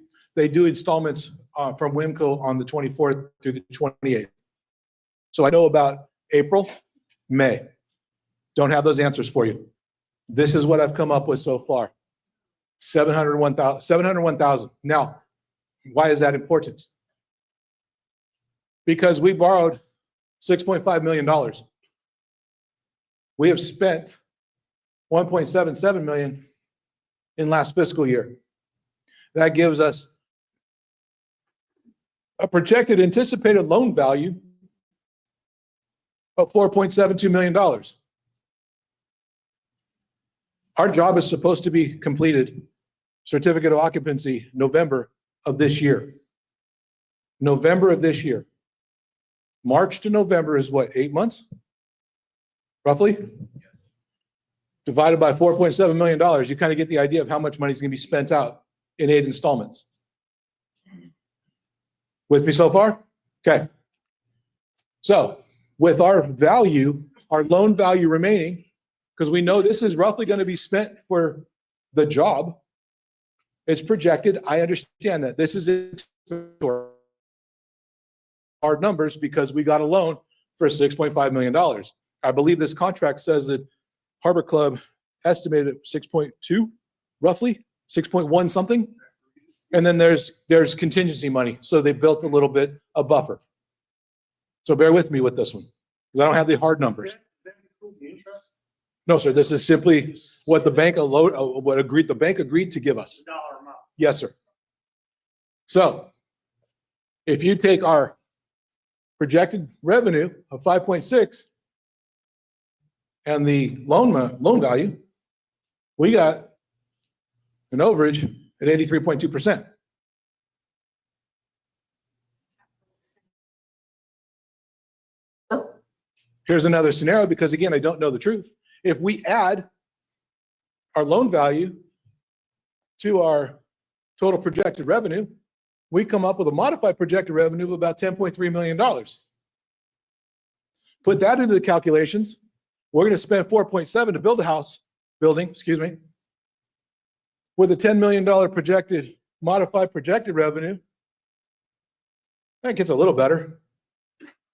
installments from WIMCO on the 24th through the 28th. So I know about April, May. Don't have those answers for you. This is what I've come up with so far. 701,000. Now, why is that important? Because we borrowed $6.5 million. We have spent 1.77 million in last fiscal year. That gives us a projected anticipated loan value of $4.72 million. Our job is supposed to be completed, certificate of occupancy, November of this year. November of this year. March to November is what, 8 months? Roughly? Divided by $4.7 million, you kind of get the idea of how much money is going to be spent out in 8 installments. With me so far? Okay. So with our value, our loan value remaining, because we know this is roughly going to be spent for the job, it's projected. I understand that this is hard numbers because we got a loan for $6.5 million. I believe this contract says that Harbor Club estimated at 6.2, roughly 6.1 something. And then there's contingency money. So they built a little bit a buffer. So bear with me with this one because I don't have the hard numbers. Does that include the interest? No, sir. This is simply what the bank the bank agreed to give us. The dollar amount. Yes, sir. So if you take our projected revenue of 5.6 and the loan value, we got an overage at 83.2%. Here's another scenario because again, I don't know the truth. If we add our loan value to our total projected revenue, we come up with a modified projected revenue of about $10.3 million. Put that into the calculations. We're going to spend 4.7 to build a building, with a $10 million modified projected revenue. That gets a little better.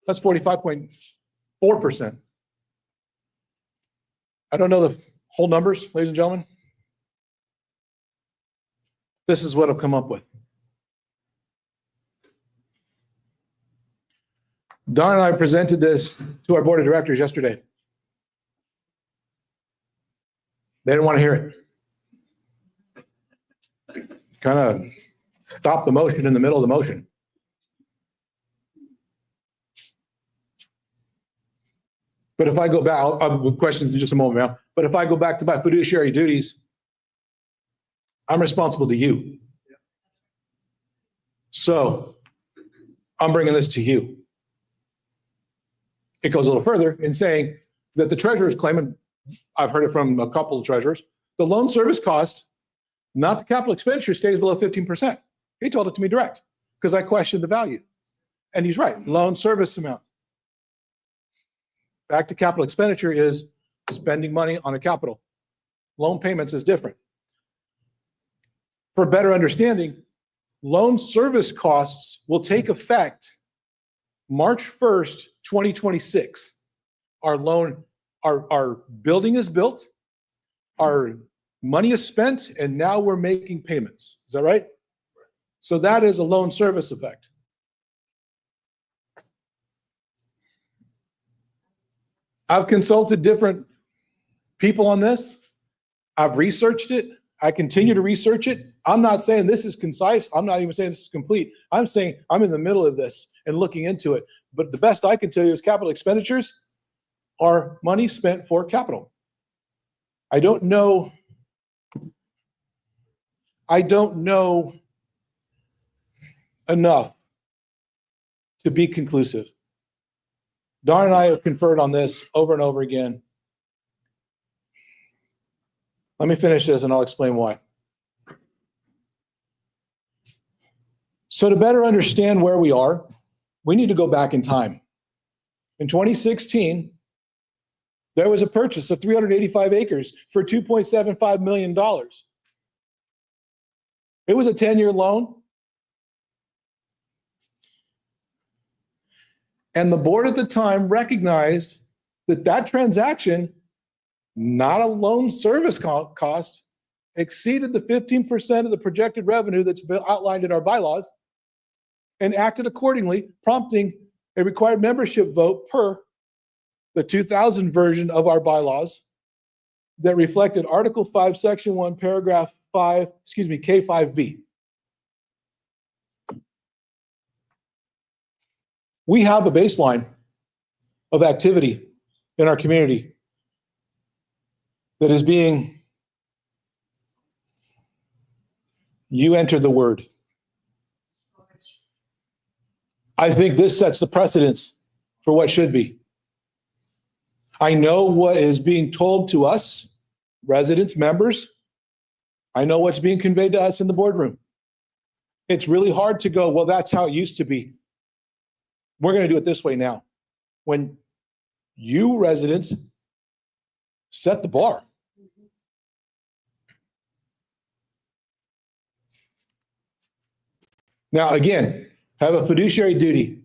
That's 45.4%. I don't know the whole numbers, ladies and gentlemen. This is what I've come up with. Don and I presented this to our board of directors yesterday. They didn't want to hear it. Kind of stop the motion in the middle of the motion. But if I go back, I'll have questions in just a moment now. But if I go back to my fiduciary duties, I'm responsible to you. So I'm bringing this to you. It goes a little further in saying that the treasurer is claiming, I've heard it from a couple of treasurers, the loan service cost, not the capital expenditure, stays below 15%. He told it to me direct because I questioned the value. And he's right, loan service amount. Back to capital expenditure is spending money on a capital. Loan payments is different. For better understanding, loan service costs will take effect March 1st, 2026. Our building is built, our money is spent, and now we're making payments. Is that right? So that is a loan service effect. I've consulted different people on this. I've researched it. I continue to research it. I'm not saying this is concise. I'm not even saying this is complete. I'm saying I'm in the middle of this and looking into it. But the best I can tell you is capital expenditures are money spent for capital. I don't know enough to be conclusive. Don and I have conferred on this over and over again. Let me finish this and I'll explain why. So to better understand where we are, we need to go back in time. In 2016, there was a purchase of 385 acres for $2.75 million. It was a 10-year loan. And the board at the time recognized that that transaction, not a loan service cost, exceeded the 15% of the projected revenue that's outlined in our bylaws and acted accordingly, prompting a required membership vote per the 2000 version of our bylaws that reflected Article 5, Section 1, Paragraph 5, K5B. We have a baseline of activity in our community that is being, you enter the word. I think this sets the precedence for what should be. I know what is being told to us, residents, members. I know what's being conveyed to us in the boardroom. It's really hard to go, well, that's how it used to be. We're going to do it this way now. When you residents set the bar. Now, again, have a fiduciary duty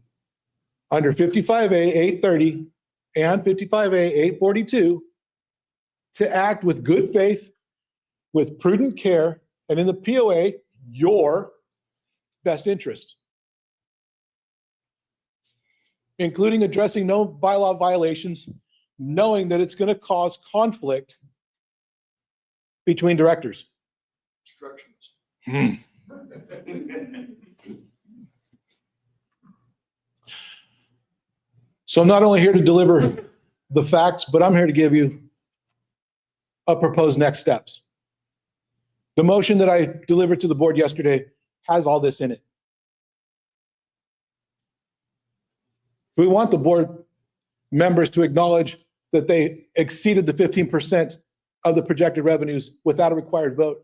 under 55A 830 and 55A 842 to act with good faith, with prudent care, and in the POA, your best interest, including addressing no bylaw violations, knowing that it's going to cause conflict between directors. Instructions. So I'm not only here to deliver the facts, but I'm here to give you a proposed next steps. The motion that I delivered to the board yesterday has all this in it. We want the board members to acknowledge that they exceeded the 15% of the projected revenues without a required vote,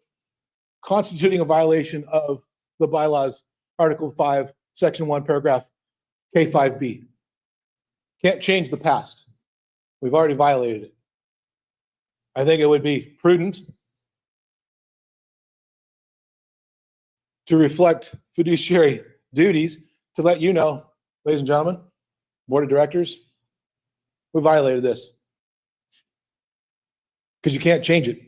constituting a violation of the bylaws Article 5, Section 1, paragraph K5B. Can't change the past. We've already violated it. I think it would be prudent to reflect fiduciary duties to let you know, ladies and gentlemen, board of directors, we violated this. Because you can't change it.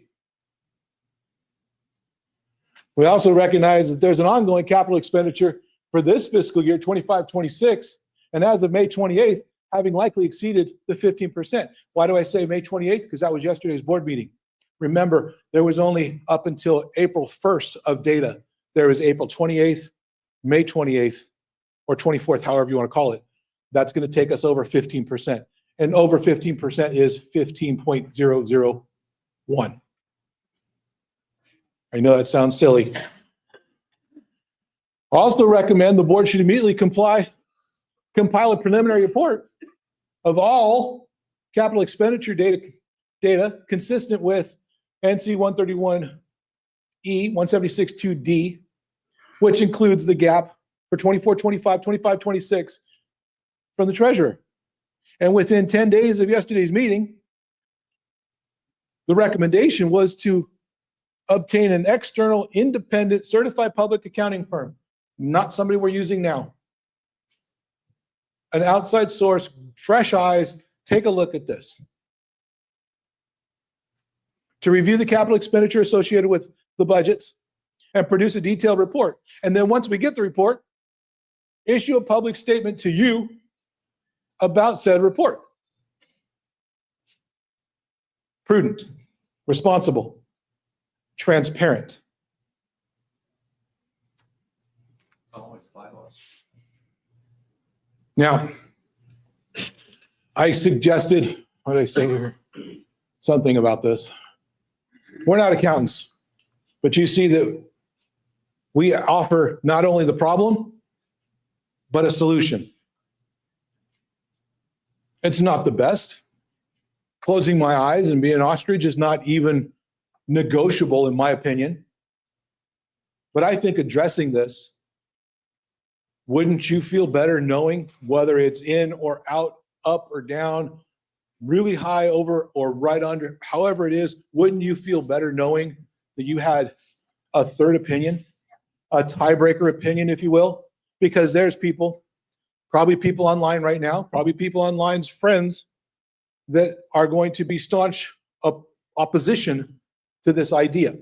We also recognize that there's an ongoing capital expenditure for this fiscal year, 25-26, and as of May 28th, having likely exceeded the 15%. Why do I say May 28th? Because that was yesterday's board meeting. Remember, there was only up until April 1st of data. There was April 28th, May 28th, or 24th, however you want to call it. That's going to take us over 15%. And over 15% is 15.001. I know that sounds silly. I also recommend the board should immediately compile a preliminary report of all capital expenditure data consistent with NC 131E 176-2D, which includes the gap for 24-25, 25-26 from the treasurer. And within 10 days of yesterday's meeting, the recommendation was to obtain an external, independent, certified public accounting firm, not somebody we're using now. An outside source, fresh eyes, take a look at this. To review the capital expenditure associated with the budgets and produce a detailed report. And then once we get the report, issue a public statement to you about said report. Prudent, responsible, transparent. Now, I suggested, what did I say here? Something about this. We're not accountants, but you see that we offer not only the problem, but a solution. It's not the best. Closing my eyes and being an ostrich is not even negotiable, in my opinion. But I think addressing this, wouldn't you feel better knowing whether it's in or out, up or down, really high over or right under, however it is, wouldn't you feel better knowing that you had a third opinion, a tiebreaker opinion, if you will? Because there's people, probably people online right now, probably people online's friends that are going to be staunch opposition to this idea.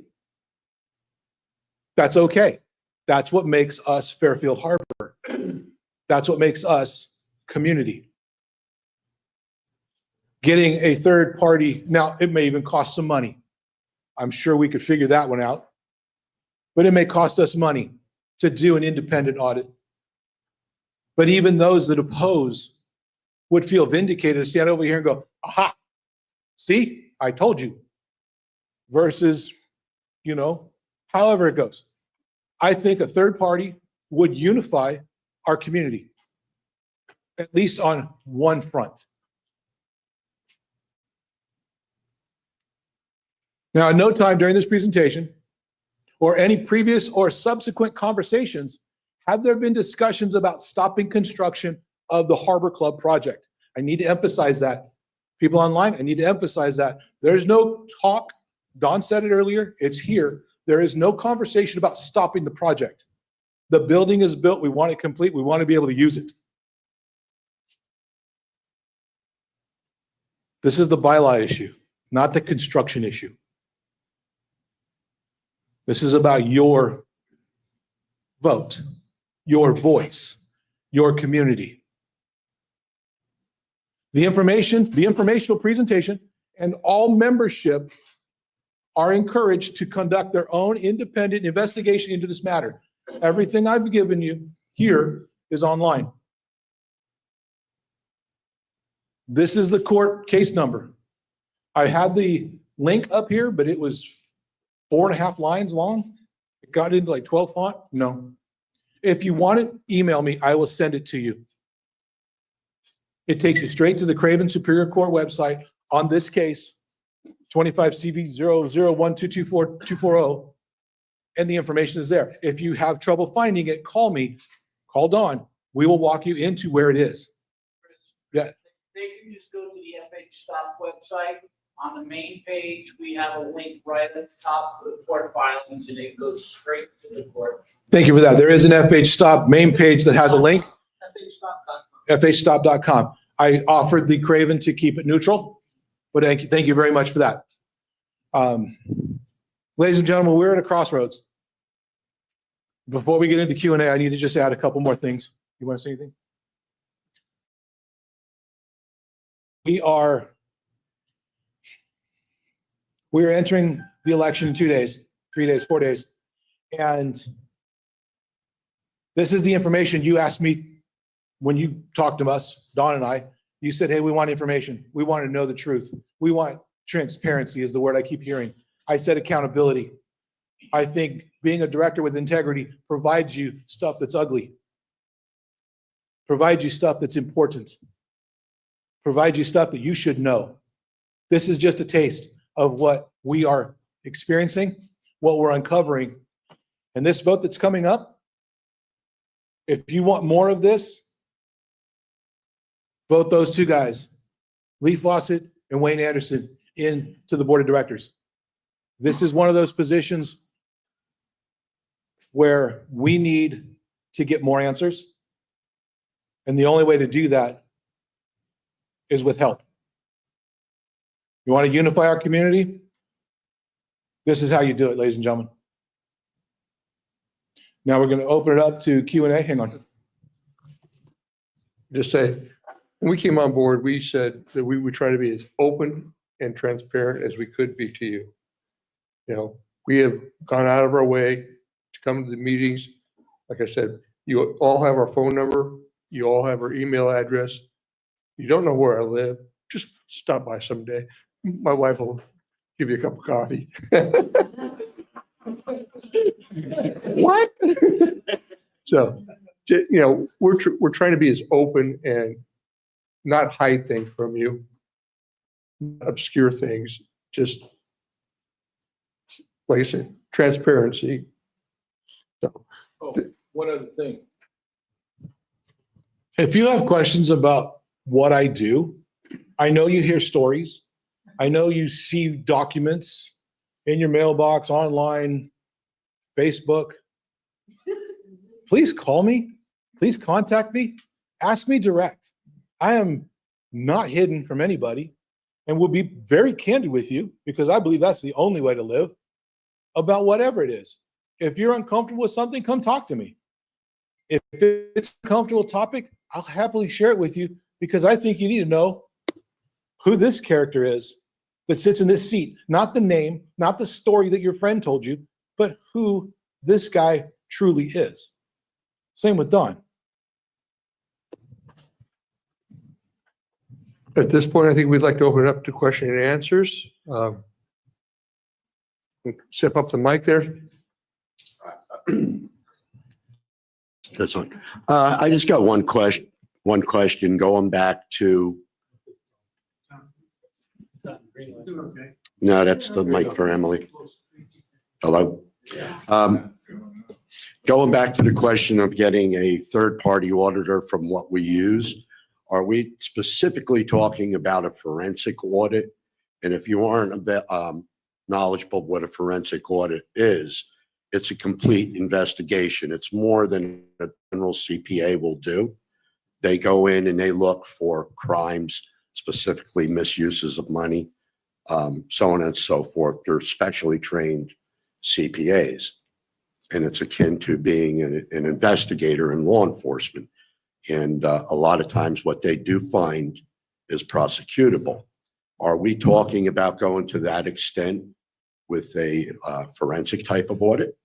That's okay. That's what makes us Fairfield Harbour. That's what makes us community. Getting a third party, now it may even cost some money. I'm sure we could figure that one out. But it may cost us money to do an independent audit. But even those that oppose would feel vindicated to stand over here and go, aha, see, I told you. Versus, however it goes. I think a third party would unify our community, at least on one front. Now, at no time during this presentation or any previous or subsequent conversations have there been discussions about stopping construction of the Harbor Club project. I need to emphasize that. People online, I need to emphasize that. There's no talk. Don said it earlier. It's here. There is no conversation about stopping the project. The building is built. We want it complete. We want to be able to use it. This is the bylaw issue, not the construction issue. This is about your vote, your voice, your community. The informational presentation, and all membership are encouraged to conduct their own independent investigation into this matter. Everything I've given you here is online. This is the court case number. I had the link up here, but it was 4.5 lines long. It got into like 12 font. No. If you want it, email me. I will send it to you. It takes you straight to the Craven Superior Court website on this case, 25 CV 001224240. and the information is there. If you have trouble finding it, call me, call Dawn. We will walk you into where it is. Yeah. They can just go to the FH Stop website. On the main page, we have a link right at the top for the court filings, and it goes straight to the court. Thank you for that. There is an FH Stop main page that has a link, fhstop.com. I offered the Craven to keep it neutral, but thank you very much for that. Ladies and gentlemen, we're at a crossroads. Before we get into Q&A, I need to just add a couple more things. You want to say anything? We are entering the election in 2 days, 3 days, 4 days. And this is the information you asked me when you talked to us, Dawn and I. You said, hey, we want information. We want to know the truth. We want transparency is the word I keep hearing. I said accountability. I think being a director with integrity provides you stuff that's ugly, provides you stuff that's important, provides you stuff that you should know. This is just a taste of what we are experiencing, what we're uncovering. And this vote that's coming up, if you want more of this, vote those two guys, Lee Fawcett and Wayne Anderson, into the board of directors. This is one of those positions where we need to get more answers. And the only way to do that is with help. You want to unify our community? This is how you do it, ladies and gentlemen. Now we're going to open it up to Q&A. Hang on. Just say, when we came on board, we said that we would try to be as open and transparent as we could be to you. You know, we have gone out of our way to come to the meetings. Like I said, you all have our phone number. You all have our email address. You don't know where I live, just stop by someday. My wife will give you a cup of coffee. What? So, you know, we're trying to be as open and not hide things from you, not obscure things, just like I said, transparency. So, One other thing. If you have questions about what I do, I know you hear stories. I know you see documents in your mailbox, online, Facebook. Please call me. Please contact me. Ask me direct. I am not hidden from anybody and will be very candid with you because I believe that's the only way to live about whatever it is. If you're uncomfortable with something, come talk to me. If it's a comfortable topic, I'll happily share it with you because I think you need to know who this character is that sits in this seat, not the name, not the story that your friend told you, but who this guy truly is. Same with Don. at this point, I think we'd like to open it up to question and answers. Step up the mic there. That's one. I just got one question going back to, no, that's the mic for Emily. Hello. Going back to the question of getting a third-party auditor from what we use, are we specifically talking about a forensic audit? And if you aren't a bit knowledgeable of what a forensic audit is, it's a complete investigation. It's more than a general CPA will do. They go in and they look for crimes, specifically misuses of money, so on and so forth. They're specially trained CPAs. And it's akin to being an investigator in law enforcement. And a lot of times what they do find is prosecutable. Are we talking about going to that extent with a forensic type of audit?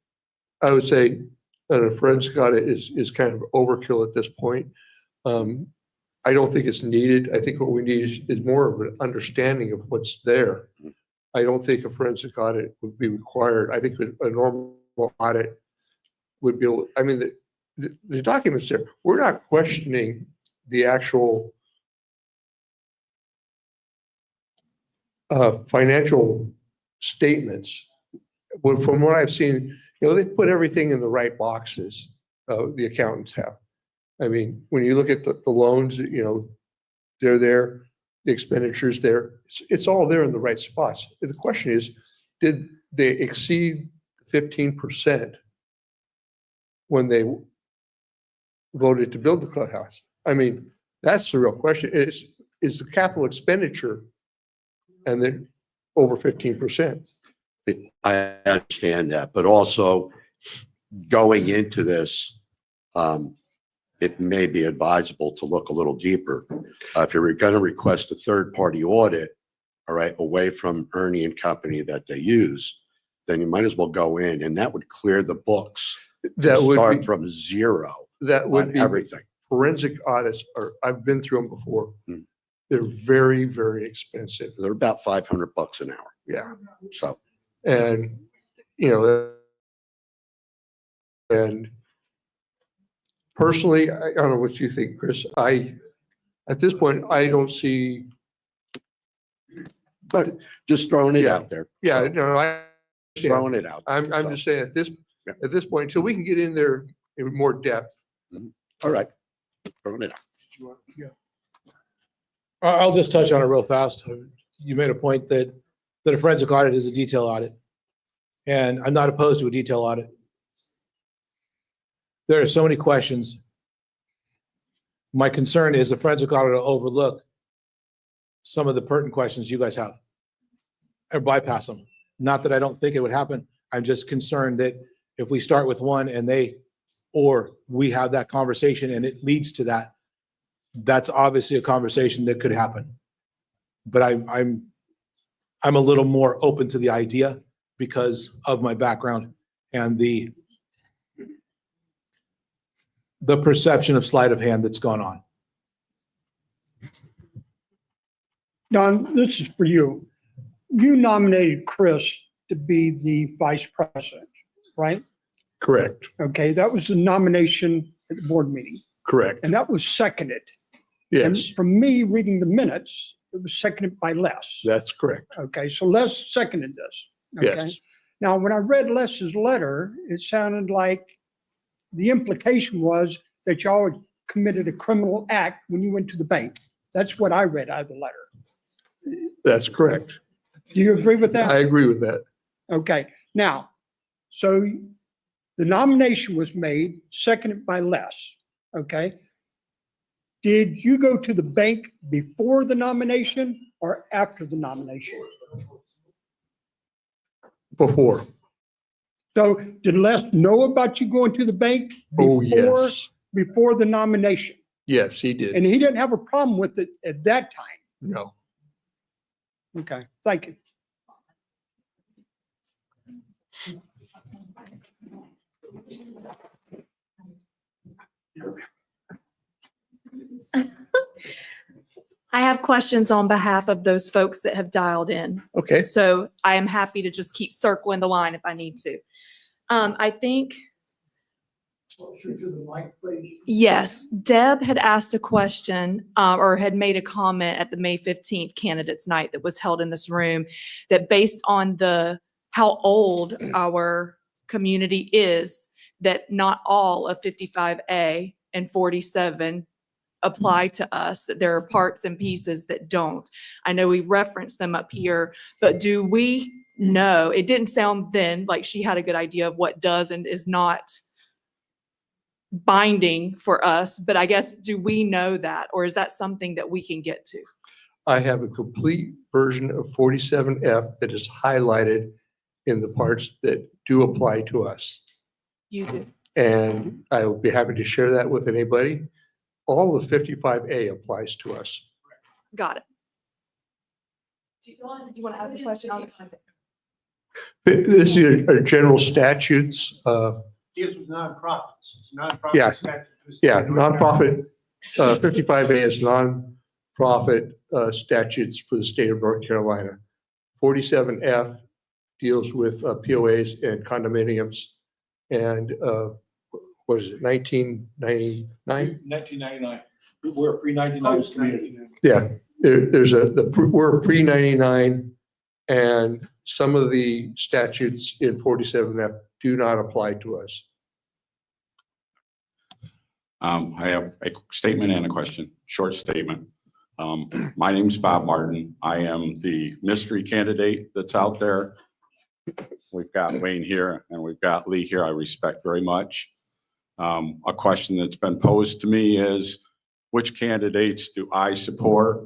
I would say that a forensic audit is kind of overkill at this point. I don't think it's needed. I think what we need is more of an understanding of what's there. I don't think a forensic audit would be required. I think a normal audit would be, I mean, the documents there, we're not questioning the actual financial statements. From what I've seen, they put everything in the right boxes, the accountants have. I mean, when you look at the loans, they're there, the expenditures there, it's all there in the right spots. The question is, did they exceed 15% when they voted to build the clubhouse? I mean, that's the real question. Is the capital expenditure and then over 15%? I understand that, but also going into this, it may be advisable to look a little deeper. If you're going to request a third-party audit, all right, away from Ernie and Company that they use, then you might as well go in, and that would clear the books. That would Start be, from zero that would on be everything. forensic audits. I've been through them before. Hmm. They're very, very expensive. They're about $500 an hour. Yeah. So And, and personally, I don't know what you think, Chris. At this point, I don't see, but just throwing it Yeah. out there. yeah, So, no, I understand. throwing it out. I'm So, just saying Yeah. at this point, until we can get in there in more depth. all right. Throwing it out. I'll just touch on it real fast. You made a point that a forensic audit is a detail audit. And I'm not opposed to a detail audit. There are so many questions. My concern is the forensic audit will overlook some of the pertinent questions you guys have or bypass them. Not that I don't think it would happen. I'm just concerned that if we start with one and we have that conversation and it leads to that, that's obviously a conversation that could happen. But I'm a little more open to the idea because of my background and the perception of sleight of hand that's gone on. Don, this is for you. You nominated Chris to be the vice president, right? Correct. Okay, that was the nomination at the board meeting, Correct. and that was seconded. And Yes, from me reading the minutes, it was seconded by Les. that's correct. Okay, so Les seconded this. Okay. Yes. Now, when I read Les's letter, it sounded like the implication was that y'all had committed a criminal act when you went to the bank. That's what I read out of the letter. That's correct. Do you agree with that? I agree with that. Okay, now, so the nomination was made, seconded by Les, okay? Did you go to the bank before the nomination or after the nomination? Before. So did Les know about you going to the bank Oh, before, yes. before the nomination? Yes, he did. And he didn't have a problem with it at that time? No. Okay, thank you. I have questions on behalf of those folks that have dialed in. Okay. So I am happy to just keep circling the line if I need to. I think, yes, Deb had asked a question or had made a comment at the May 15th candidates night that was held in this room that based on how old our community is, that not all of 55A and 47 apply to us, that there are parts and pieces that don't. I know we referenced them up here, but do we know, it didn't sound then like she had a good idea of what does and is not binding for us, but I guess, do we know that, or is that something that we can get to? I have a complete version of 47F that is highlighted in the parts that do apply to us. You do. And I will be happy to share that with anybody. All of 55A applies to us. Got it. Do you want to ask a question on this? This is our general statutes. Deals with nonprofits. It's nonprofit Yeah. statute for the state Yeah, of North Carolina. nonprofit, 55A is nonprofit statutes for the state of North Carolina. 47F deals with POAs and condominiums. And what is it, 1999? 1999. We're a pre-99 community. Yeah, we're a pre-99, and some of the statutes in 47F do not apply to us. I have a statement and a question, short statement. My name's Bob Martin. I am the mystery candidate that's out there. We've got Wayne here and we've got Lee here. I respect very much. A question that's been posed to me is, which candidates do I support?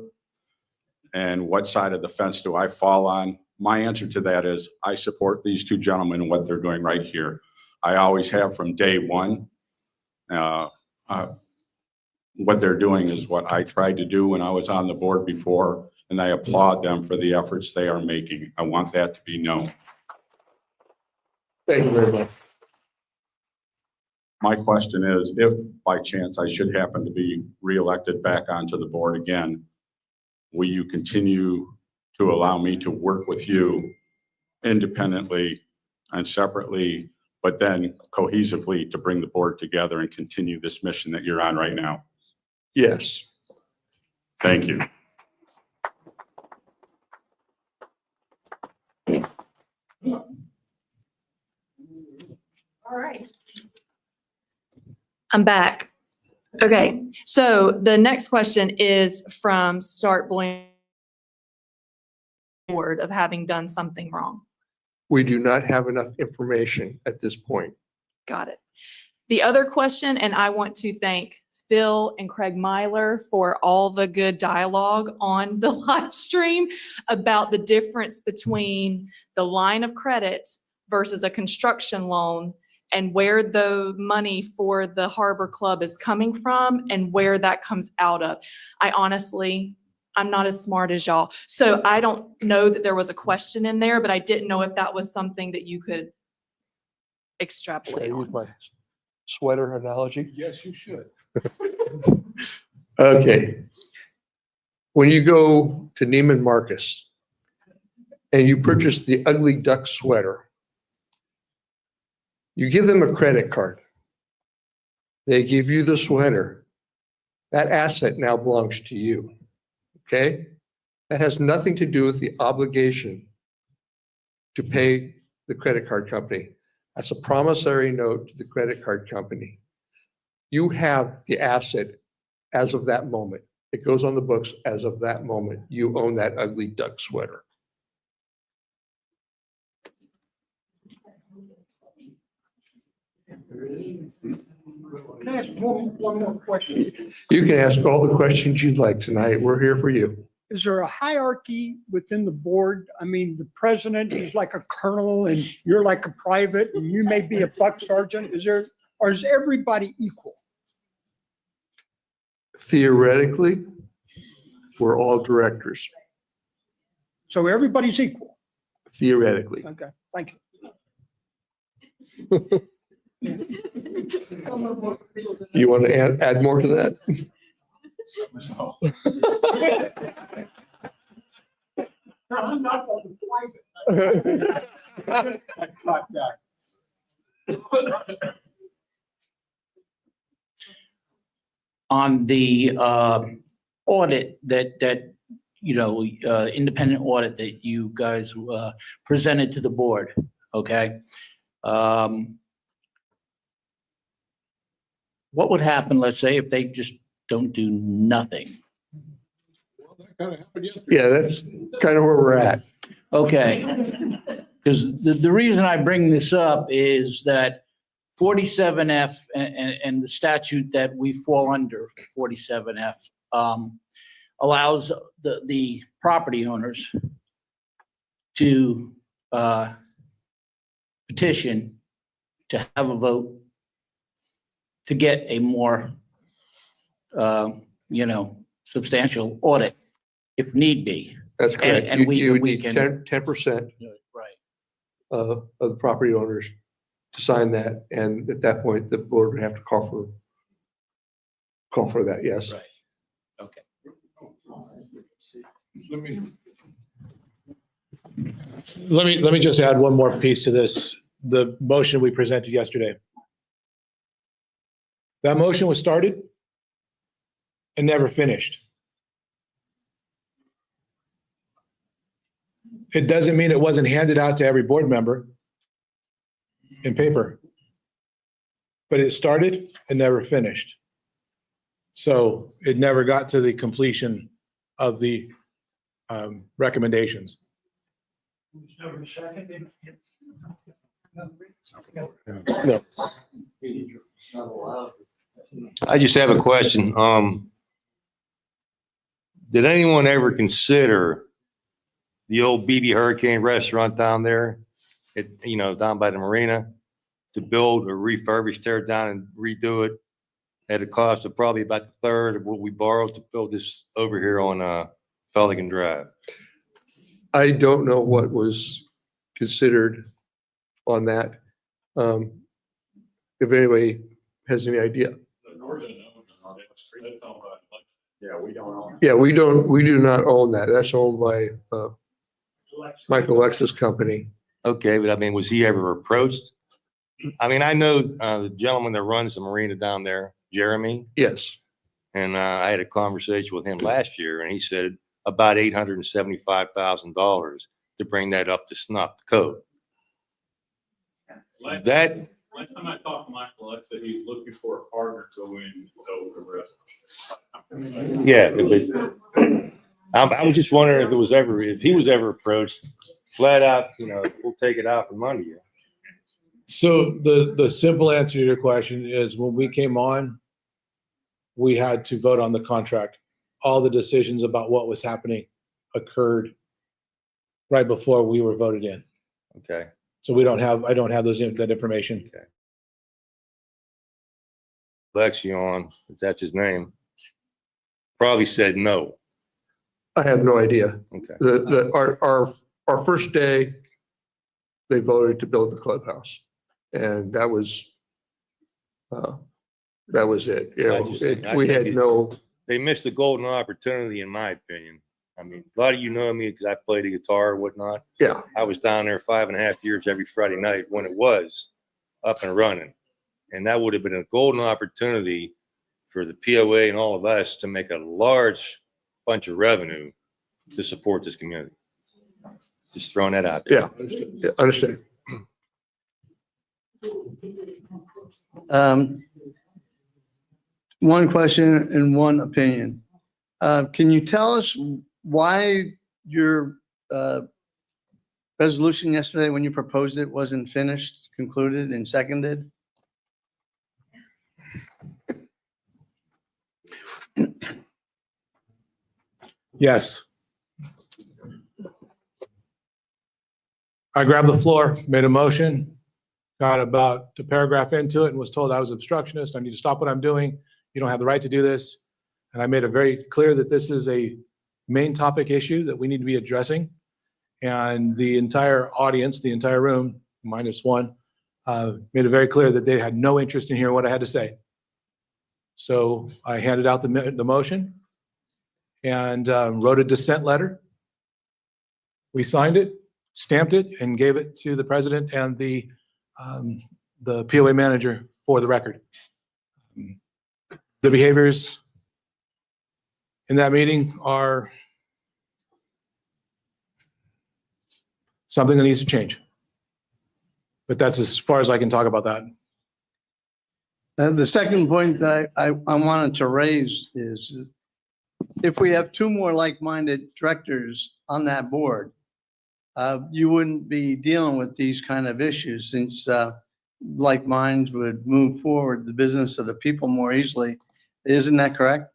And what side of the fence do I fall on? My answer to that is I support these two gentlemen and what they're doing right here. I always have from day one. What they're doing is what I tried to do when I was on the board before, and I applaud them for the efforts they are making. I want that to be known. Thank you very much. My question is, if by chance I should happen to be reelected back onto the board again, will you continue to allow me to work with you independently and separately, but then cohesively to bring the board together and continue this mission that you're on right now? Yes. Thank you. All right. I'm back. Okay, so the next question is from Start Board of having done something wrong. We do not have enough information at this point. Got it. The other question, and I want to thank Phil and Craig Myler for all the good dialogue on the live stream about the difference between the line of credit versus a construction loan and where the money for the Harbor Club is coming from and where that comes out of. I'm not as smart as y'all. So I don't know that there was a question in there, but I didn't know if that was something that you could Should I extrapolate use on. my sweater analogy? Yes, you should. Okay. When you go to Neiman Marcus and you purchase the ugly duck sweater, you give them a credit card. They give you the sweater. That asset now belongs to you. Okay? That has nothing to do with the obligation to pay the credit card company. That's a promissory note to the credit card company. You have the asset as of that moment. It goes on the books as of that moment. You own that ugly duck sweater. Can I ask one more question? You can ask all the questions you'd like tonight. We're here for you. Is there a hierarchy within the board? I mean, the president is like a colonel and you're like a private and you may be a buck sergeant. Or is everybody equal? Theoretically, we're all directors. So everybody's equal? Theoretically. Okay, thank you. You want to add more to that? I'm not going to private. I caught that. On the audit that independent audit that you guys presented to the board, okay? What would happen, let's say, if they just don't do nothing? Yeah, that's kind of where we're at. Okay. Because the reason I bring this up is that 47F and the statute that we fall under, 47F, allows the property owners to petition to have a vote to get a more, substantial audit if need be. That's correct. And we You would we need can. 10% Right. of the property owners to sign that. And at that point, the board would have to call for that, yes. Right. Okay. Let me just add one more piece to this, the motion we presented yesterday. That motion was started and never finished. It doesn't mean it wasn't handed out to every board member. in paper. But it started and never finished. So it never got to the completion of the recommendations. No. I just have a question. Did anyone ever consider the old BB Hurricane restaurant down there down by the marina, to build or refurbish, tear it down and redo it at a cost of probably about a third of what we borrowed to build this over here on Pelican Drive? I don't know what was considered on that. If anybody has any idea. Yeah, we don't own. Yeah, we do not own that. That's owned by Michael Alexa's company. Okay, but I mean, was he ever approached? I mean, I know the gentleman that runs the marina down there, Jeremy, Yes. and I had a conversation with him last year, and he said about $875,000 to bring that up to snuff, the code. Last That, time I talked to Michael, I said he's looking for a partner to go in over the rest. yeah, I was just wondering if he was ever approached, flat out, we'll take it out from under you. So the simple answer to your question is when we came on, we had to vote on the contract. All the decisions about what was happening occurred right before we were voted in. Okay. So I don't have that information. Okay. Lexion, if that's his name, probably said no. I have no idea. Okay. Our first day, they voted to build the clubhouse. And that was it. We had no. They missed a golden opportunity, in my opinion. I mean, a lot of you know me because I played the guitar and whatnot. Yeah. I was down there 5.5 years every Friday night when it was up and running. And that would have been a golden opportunity for the POA and all of us to make a large bunch of revenue to support this community. Just throwing that out there. Yeah, understand. One question and one opinion. Can you tell us why your resolution yesterday, when you proposed it, wasn't finished, concluded, and seconded? Yes. I grabbed the floor, made a motion, got about a paragraph into it and was told I was obstructionist. I need to stop what I'm doing. You don't have the right to do this. And I made it very clear that this is a main topic issue that we need to be addressing. And the entire audience, the entire room, minus one, made it very clear that they had no interest in hearing what I had to say. So I handed out the motion and wrote a dissent letter. We signed it, stamped it, and gave it to the president and the POA manager for the record. The behaviors in that meeting are something that needs to change. But that's as far as I can talk about that. The second point that I wanted to raise is if we have two more like-minded directors on that board, you wouldn't be dealing with these kind of issues since like minds would move forward the business of the people more easily. Isn't that correct?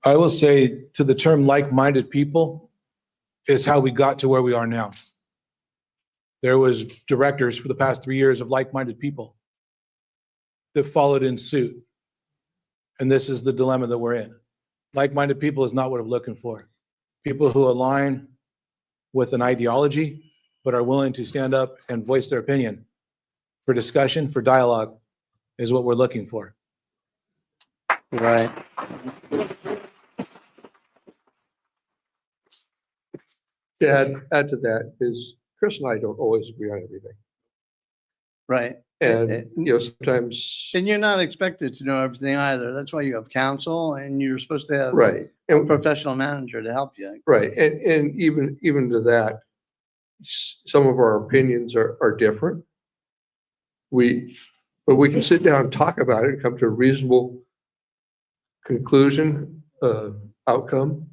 I will say to the term like-minded people is how we got to where we are now. There was directors for the past 3 years of like-minded people that followed in suit. And this is the dilemma that we're in. Like-minded people is not what I'm looking for. People who align with an ideology, but are willing to stand up and voice their opinion for discussion, for dialogue, is what we're looking for. Right. To add to that is Chris and I don't always agree on everything. Right. And, you know, sometimes, And you're not expected to know everything either. That's why you have counsel and you're supposed to have right. a And professional manager to help you. right, and even to that, some of our opinions are different. But we can sit down and talk about it and come to a reasonable conclusion, outcome.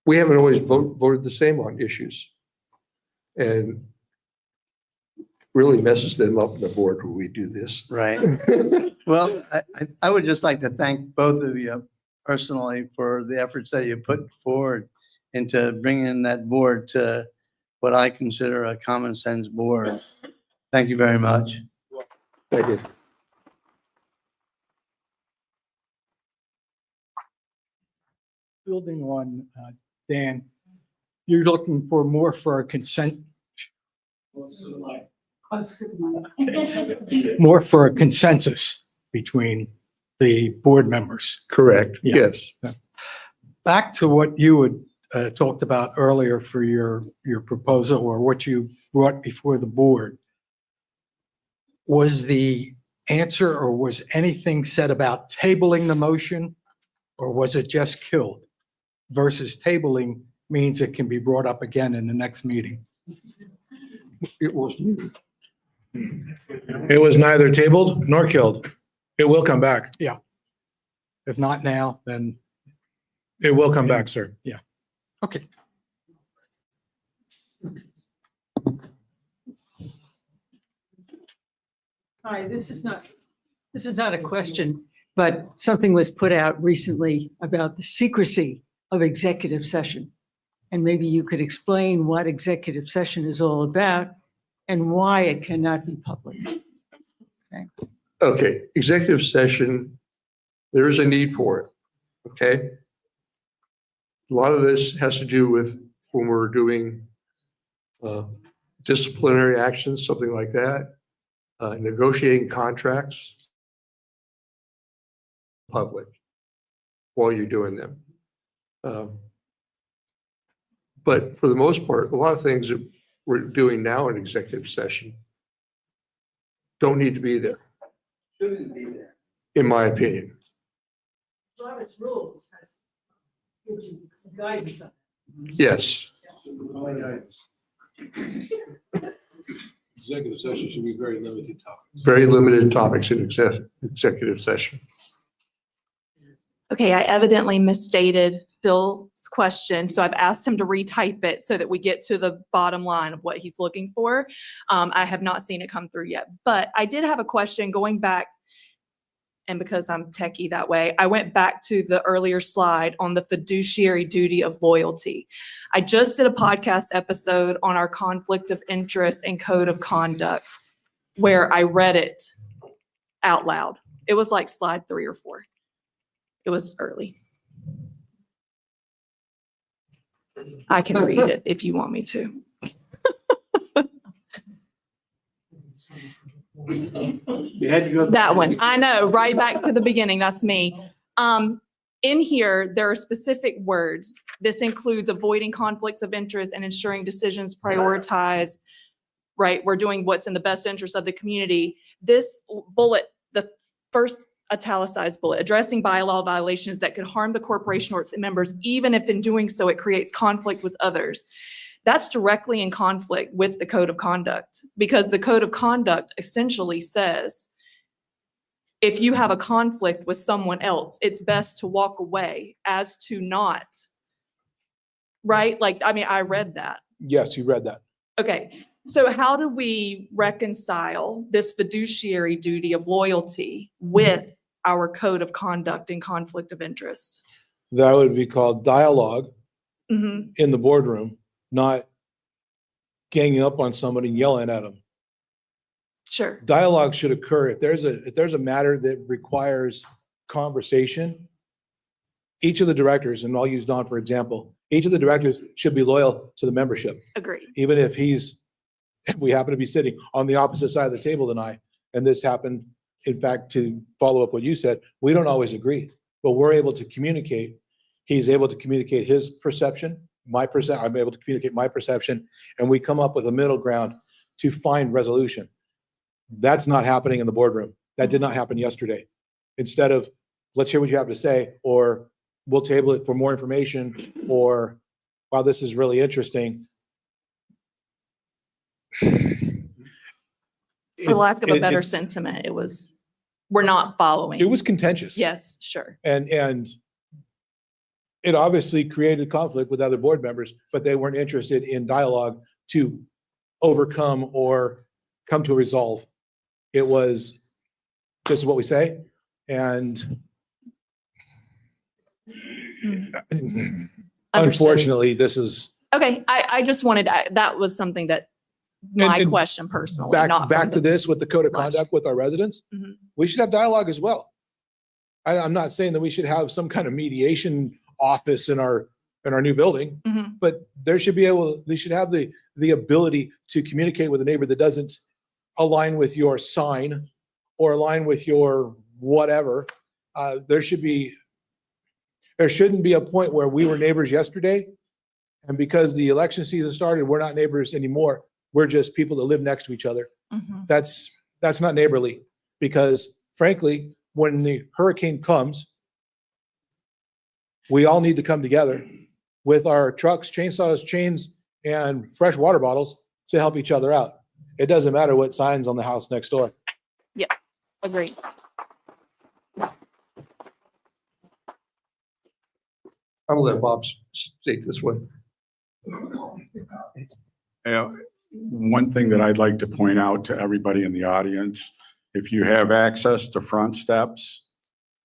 We haven't always voted the same on issues. And really messes them up on the board when we do this. Right. Well, I would just like to thank both of you personally for the efforts that you put forward into bringing that board to what I consider a common sense board. Thank you very much. Thank you. Building on, Dan, you're looking for more for a consent. More for a consensus between the board members. Correct, Yeah. yes. Back to what you had talked about earlier for your proposal or what you brought before the board. Was the answer or was anything said about tabling the motion? Or was it just killed? Versus tabling means it can be brought up again in the next meeting. It was, It was neither tabled nor killed. It will come back. If not now, then, It will come back, sir. okay. Hi, this is not a question, but something was put out recently about the secrecy of executive session. And maybe you could explain what executive session is all about and why it cannot be public. okay, executive session, there is a need for it, okay? A lot of this has to do with when we're doing disciplinary actions, something like that, negotiating contracts, public, while you're doing them. But for the most part, a lot of things that we're doing now in executive session don't need to be there, Shouldn't be there. in my opinion. Robert's rules has gives you guidance on Yes, Executive session should be very limited topics. very limited topics in executive session. Okay, I evidently misstated Phil's question, so I've asked him to retype it so that we get to the bottom line of what he's looking for. I have not seen it come through yet, but I did have a question going back, and because I'm techie that way, I went back to the earlier slide on the fiduciary duty of loyalty. I just did a podcast episode on our conflict of interest and code of conduct where I read it out loud. It was like slide 3 or 4. It was early. I can read it if you want me to. That one, I know, right back to the beginning, that's me. In here, there are specific words. This includes avoiding conflicts of interest and ensuring decisions prioritize, right? We're doing what's in the best interest of the community. This bullet, the first italicized bullet, addressing bylaw violations that could harm the corporation or its members, even if in doing so it creates conflict with others. That's directly in conflict with the code of conduct, because the code of conduct essentially says, if you have a conflict with someone else, it's best to walk away as to not, right? Like, I mean, I read that. Yes, you read that. Okay, so how do we reconcile this fiduciary duty of loyalty with our code of conduct and conflict of interest? That would be called dialogue Mhm. in the boardroom, not ganging up on somebody and yelling at them. Sure. Dialogue should occur. If there's a matter that requires conversation, each of the directors, and I'll use Don for example, each of the directors should be loyal to the membership. Agreed. Even if we happen to be sitting on the opposite side of the table than I, and this happened, in fact, to follow up what you said, we don't always agree, but we're able to communicate. He's able to communicate his perception, I'm able to communicate my perception, and we come up with a middle ground to find resolution. That's not happening in the boardroom. That did not happen yesterday. Instead of, let's hear what you have to say, or we'll table it for more information, or wow, this is really interesting. For lack of a better It's- sentiment, it was, we're not following. It was contentious. Yes, sure. And it obviously created conflict with other board members, but they weren't interested in dialogue to overcome or come to a resolve. It was, this is what we say, and Understood. unfortunately, this is, Okay, I just wanted, that was something that, my And question personally, back, not back from to the. this with the code of much. conduct with our residents. Mhm. We should have dialogue as well. I'm not saying that we should have some kind of mediation office in our new building, Mhm. but they should have the ability to communicate with a neighbor that doesn't align with your sign or align with your whatever. There shouldn't be a point where we were neighbors yesterday, and because the election season started, we're not neighbors anymore. We're just people that live next to each other. Mhm. That's not neighborly, because frankly, when the hurricane comes, we all need to come together with our trucks, chainsaws, chains, and fresh water bottles to help each other out. It doesn't matter what sign's on the house next door. Agreed. I'll let Bob state this one. Yeah, one thing that I'd like to point out to everybody in the audience, if you have access to front steps,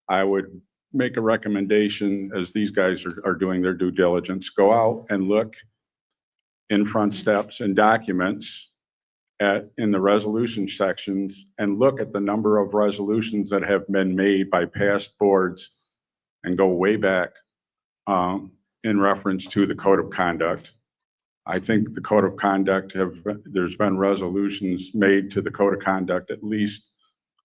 I would make a recommendation, as these guys are doing their due diligence, go out and look in front steps and documents in the resolution sections, and look at the number of resolutions that have been made by past boards and go way back in reference to the code of conduct. I think the code of conduct there's been resolutions made to the code of conduct at least,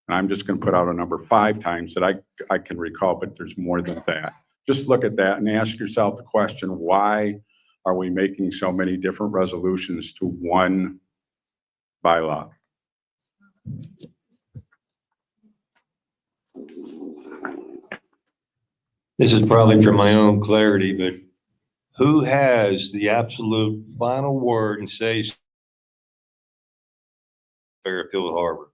and I'm just going to put out a number, 5 times that I can recall, but there's more than that. Just look at that and ask yourself the question, why are we making so many different resolutions to one bylaw? This is probably for my own clarity, but who has the absolute final word and says Fairfield Harbor?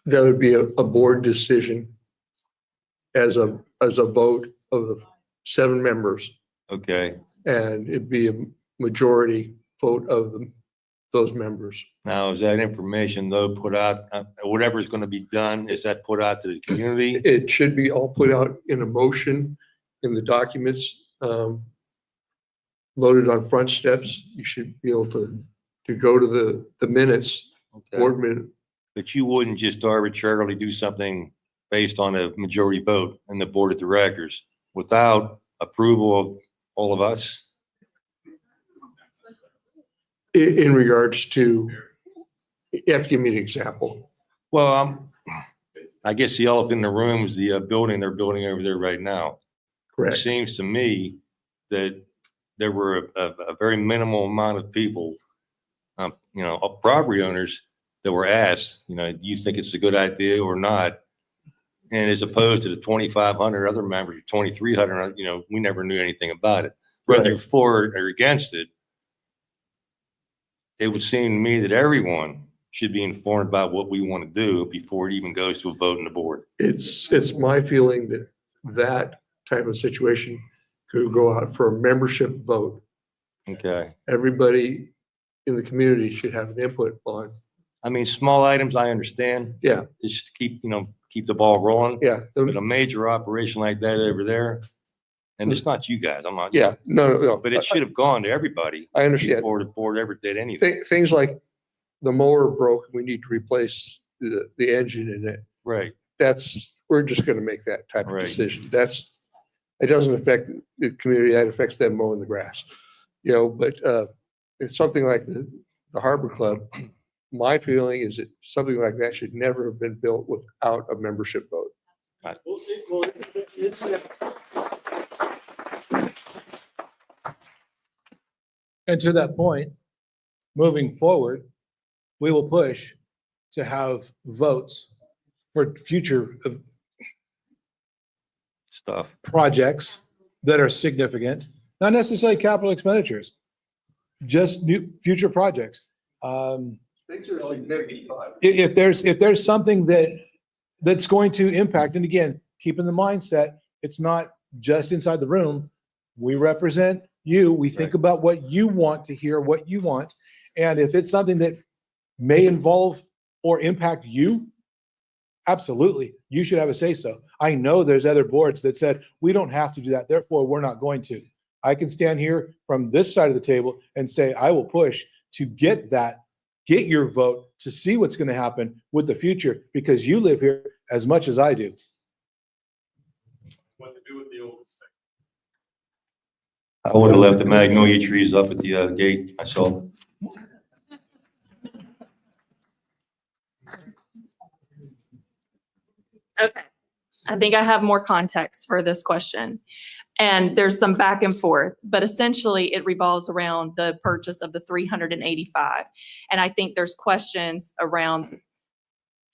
That would be a board decision as a vote of the 7 members, Okay, and it'd be a majority vote of those members. now is that information though put out, whatever's going to be done, is that put out to the community? It should be all put out in a motion in the documents, loaded on front steps. You should be able to go to the minutes, Okay. board minute. But you wouldn't just arbitrarily do something based on a majority vote in the board of directors without approval of all of us? In regards to, you have to give me an example. Well, I guess the elephant in the room is the building they're building over there right now. It Correct. seems to me that there were a very minimal amount of people, property owners that were asked, do you think it's a good idea or not? And as opposed to the 2,500 other members, 2,300, we never knew anything about it. Whether you're for it or against it, it would seem to me that everyone should be informed about what we want to do before it even goes to a vote in the board. It's my feeling that type of situation could go out for a membership vote. Okay. Everybody in the community should have an input on. I mean, small items, I understand. Yeah. Just keep the ball rolling. Yeah. But a major operation like that over there, and it's not you guys, I'm not. Yeah, no. But it should have gone to everybody. I understand. Before the board ever did anything. Things like the mower broke, we need to replace the engine in it. Right. We're just gonna make that type of Right. decision. It doesn't affect the community, that affects them mowing the grass. But it's something like the Harbor Club. My feeling is that something like that should never have been built without a membership vote. And to that point, moving forward, we will push to have votes for future Stuff. projects that are significant, not necessarily capital expenditures, just new future projects. If there's something that's going to impact, and again, keep in the mindset, it's not just inside the room. We represent you. We think about what you want to hear, what you want. And if it's something that may involve or impact you, absolutely, you should have a say so. I know there's other boards that said, we don't have to do that, therefore we're not going to. I can stand here from this side of the table and say, I will push to get your vote to see what's going to happen with the future, because you live here as much as I do. What to do with the old estate. I would have left the magnolia trees up at the gate. I saw. Okay. I think I have more context for this question. And there's some back and forth, but essentially it revolves around the purchase of the 385. And I think there's questions around,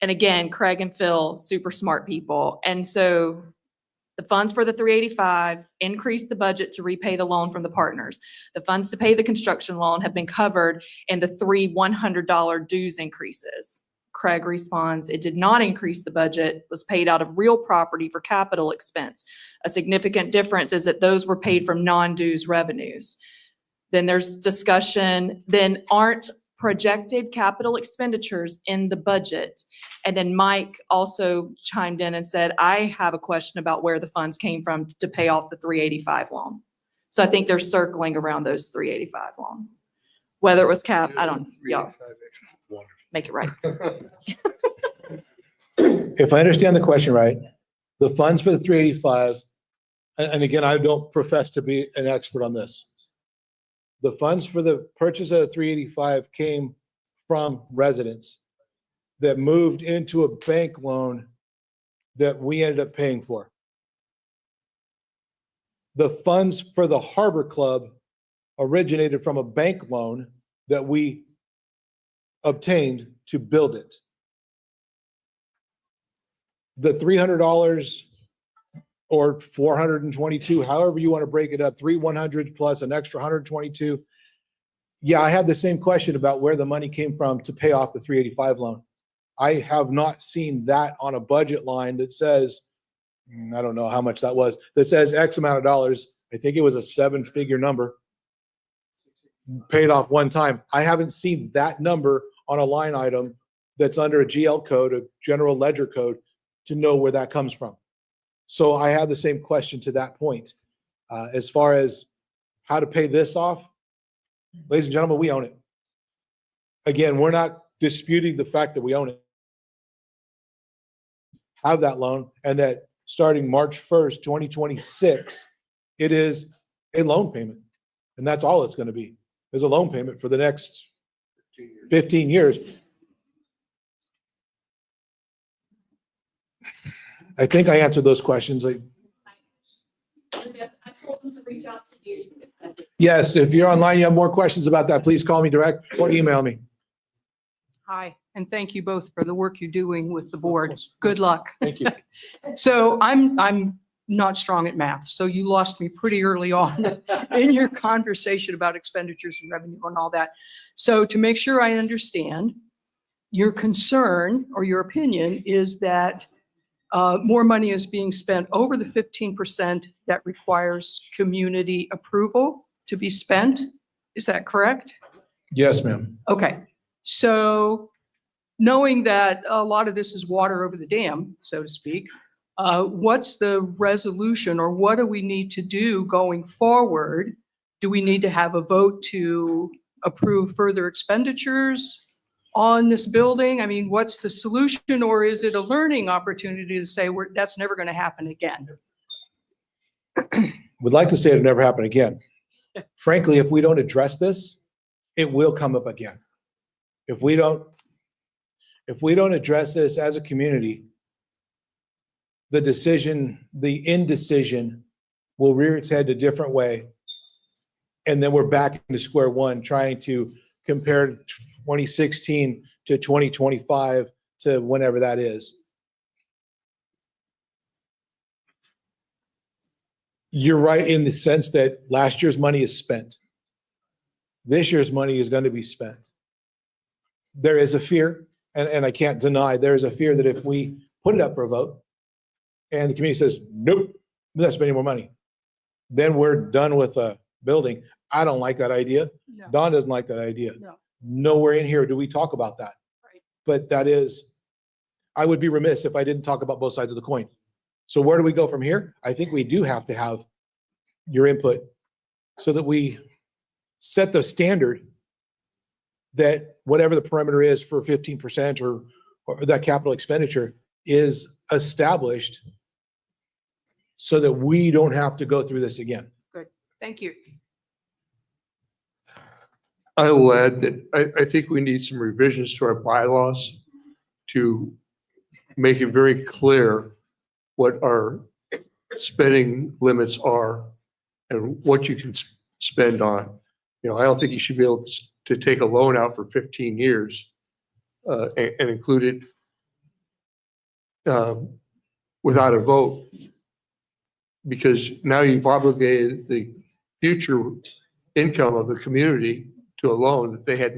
and again, Craig and Phil, super smart people. And so the funds for the 385 increased the budget to repay the loan from the partners. The funds to pay the construction loan have been covered in the 3 $100 dues increases. Craig responds, it did not increase the budget, was paid out of real property for capital expense. A significant difference is that those were paid from non-dues revenues. Then there's discussion, then aren't projected capital expenditures in the budget. And then Mike also chimed in and said, I have a question about where the funds came from to pay off the 385 loan. So I think they're circling around those 385 loan. Whether it was cap, I don't, y'all make it right. If I understand the question right, the funds for the 385, and again, I don't profess to be an expert on this. The funds for the purchase of the 385 came from residents that moved into a bank loan that we ended up paying for. The funds for the Harbor Club originated from a bank loan that we obtained to build it. The $300 or 422, however you want to break it up, 100 plus an extra 122. Yeah, I had the same question about where the money came from to pay off the 385 loan. I have not seen that on a budget line that says, I don't know how much that was, that says X amount of dollars. I think it was a 7-figure number paid off one time. I haven't seen that number on a line item that's under a GL code, a general ledger code, to know where that comes from. So I have the same question to that point. As far as how to pay this off, ladies and gentlemen, we own it. Again, we're not disputing the fact that we own it. Have that loan, and that starting March 1st, 2026, it is a loan payment. And that's all it's going to be, is a loan payment for the next 15 years. I think I answered those questions. I told them to reach out to you. Yes, if you're online, you have more questions about that, please call me direct or email me. Hi, and thank you both for the work you're doing with the board. Good luck. Thank you. So I'm not strong at math, so you lost me pretty early on in your conversation about expenditures and revenue and all that. So to make sure I understand, your concern or your opinion is that more money is being spent over the 15% that requires community approval to be spent. Is that correct? Yes, ma'am. Okay, so knowing that a lot of this is water over the dam, so to speak, what's the resolution, or what do we need to do going forward? Do we need to have a vote to approve further expenditures on this building? I mean, what's the solution, or is it a learning opportunity to say that's never going to happen again? Would like to say it'll never happen again. Frankly, if we don't address this, it will come up again. If we don't address this as a community, the indecision will rear its head a different way. And then we're back into square one, trying to compare 2016 to 2025 to whenever that is. You're right in the sense that last year's money is spent. This year's money is going to be spent. There is a fear, and I can't deny, there is a fear that if we put it up for a vote and the community says, nope, we're not spending more money, then we're done with a building. I don't like that idea. No. Don doesn't like that idea. No. Nowhere in here do we talk about that. Right. But that is, I would be remiss if I didn't talk about both sides of the coin. So where do we go from here? I think we do have to have your input so that we set the standard that whatever the perimeter is for 15% or that capital expenditure is established so that we don't have to go through this again. Good. Thank you. I will add that I think we need some revisions to our bylaws to make it very clear what our spending limits are and what you can spend on. You know, I don't think you should be able to take a loan out for 15 years and include it without a vote, because now you've obligated the future income of the community to a loan that they had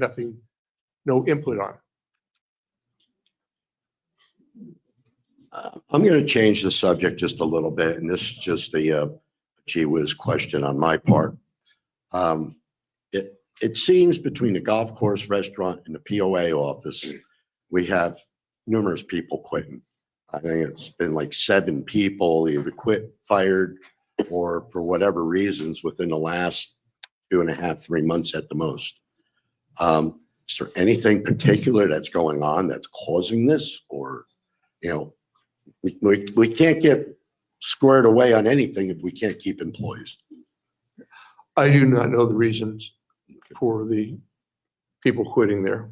no input on. I'm going to change the subject just a little bit, and this is just a gee whiz question on my part. It seems between the golf course, restaurant, and the POA office, we have numerous people quitting. I think it's been like 7 people either quit, fired, or for whatever reasons within the last 2.5, 3 months at the most. Is there anything particular that's going on that's causing this? Or, you know, we can't get squared away on anything if we can't keep employees. I do not know the reasons for the people quitting there.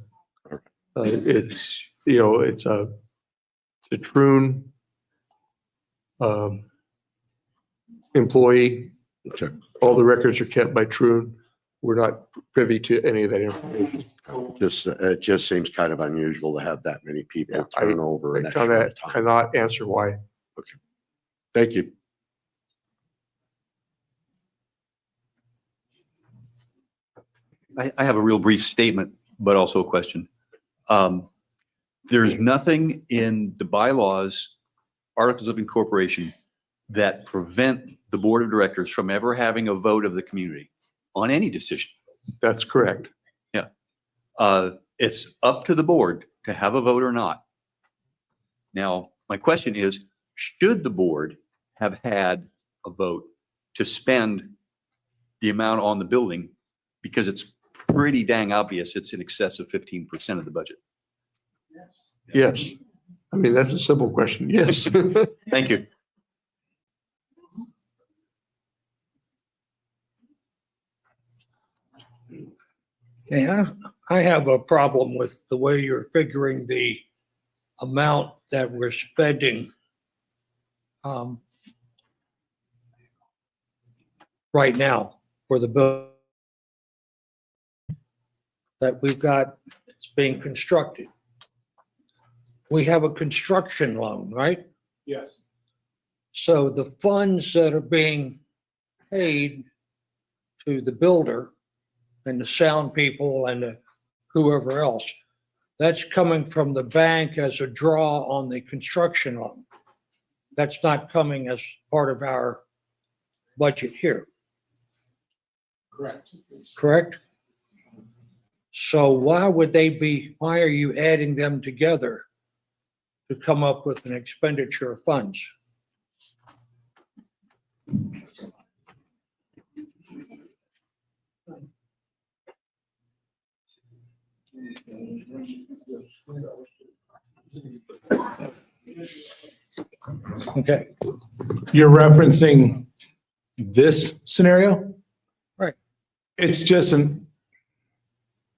It's, you know, it's a Troon employee. Okay. All the records are kept by Troon. We're not privy to any of that information. It just seems kind of unusual to have that many people Yeah, turn over in I that short of time. cannot answer why. Okay. Thank you. I have a real brief statement, but also a question. There's nothing in the bylaws, articles of incorporation, that prevent the board of directors from ever having a vote of the community on any decision. That's correct. Yeah. It's up to the board to have a vote or not. Now, my question is, should the board have had a vote to spend the amount on the building? Because it's pretty dang obvious it's in excess of 15% of the budget. Yes. I mean, that's a simple question. Yes. Thank you. Yeah, I have a problem with the way you're figuring the amount that we're spending right now for the bill that we've got, it's being constructed. We have a construction loan, right? Yes. So the funds that are being paid to the builder and the sound people and the whoever else, that's coming from the bank as a draw on the construction loan. That's not coming as part of our budget here, Correct. correct? So why are you adding them together to come up with an expenditure of funds? Okay, You're referencing this scenario? Right. It's just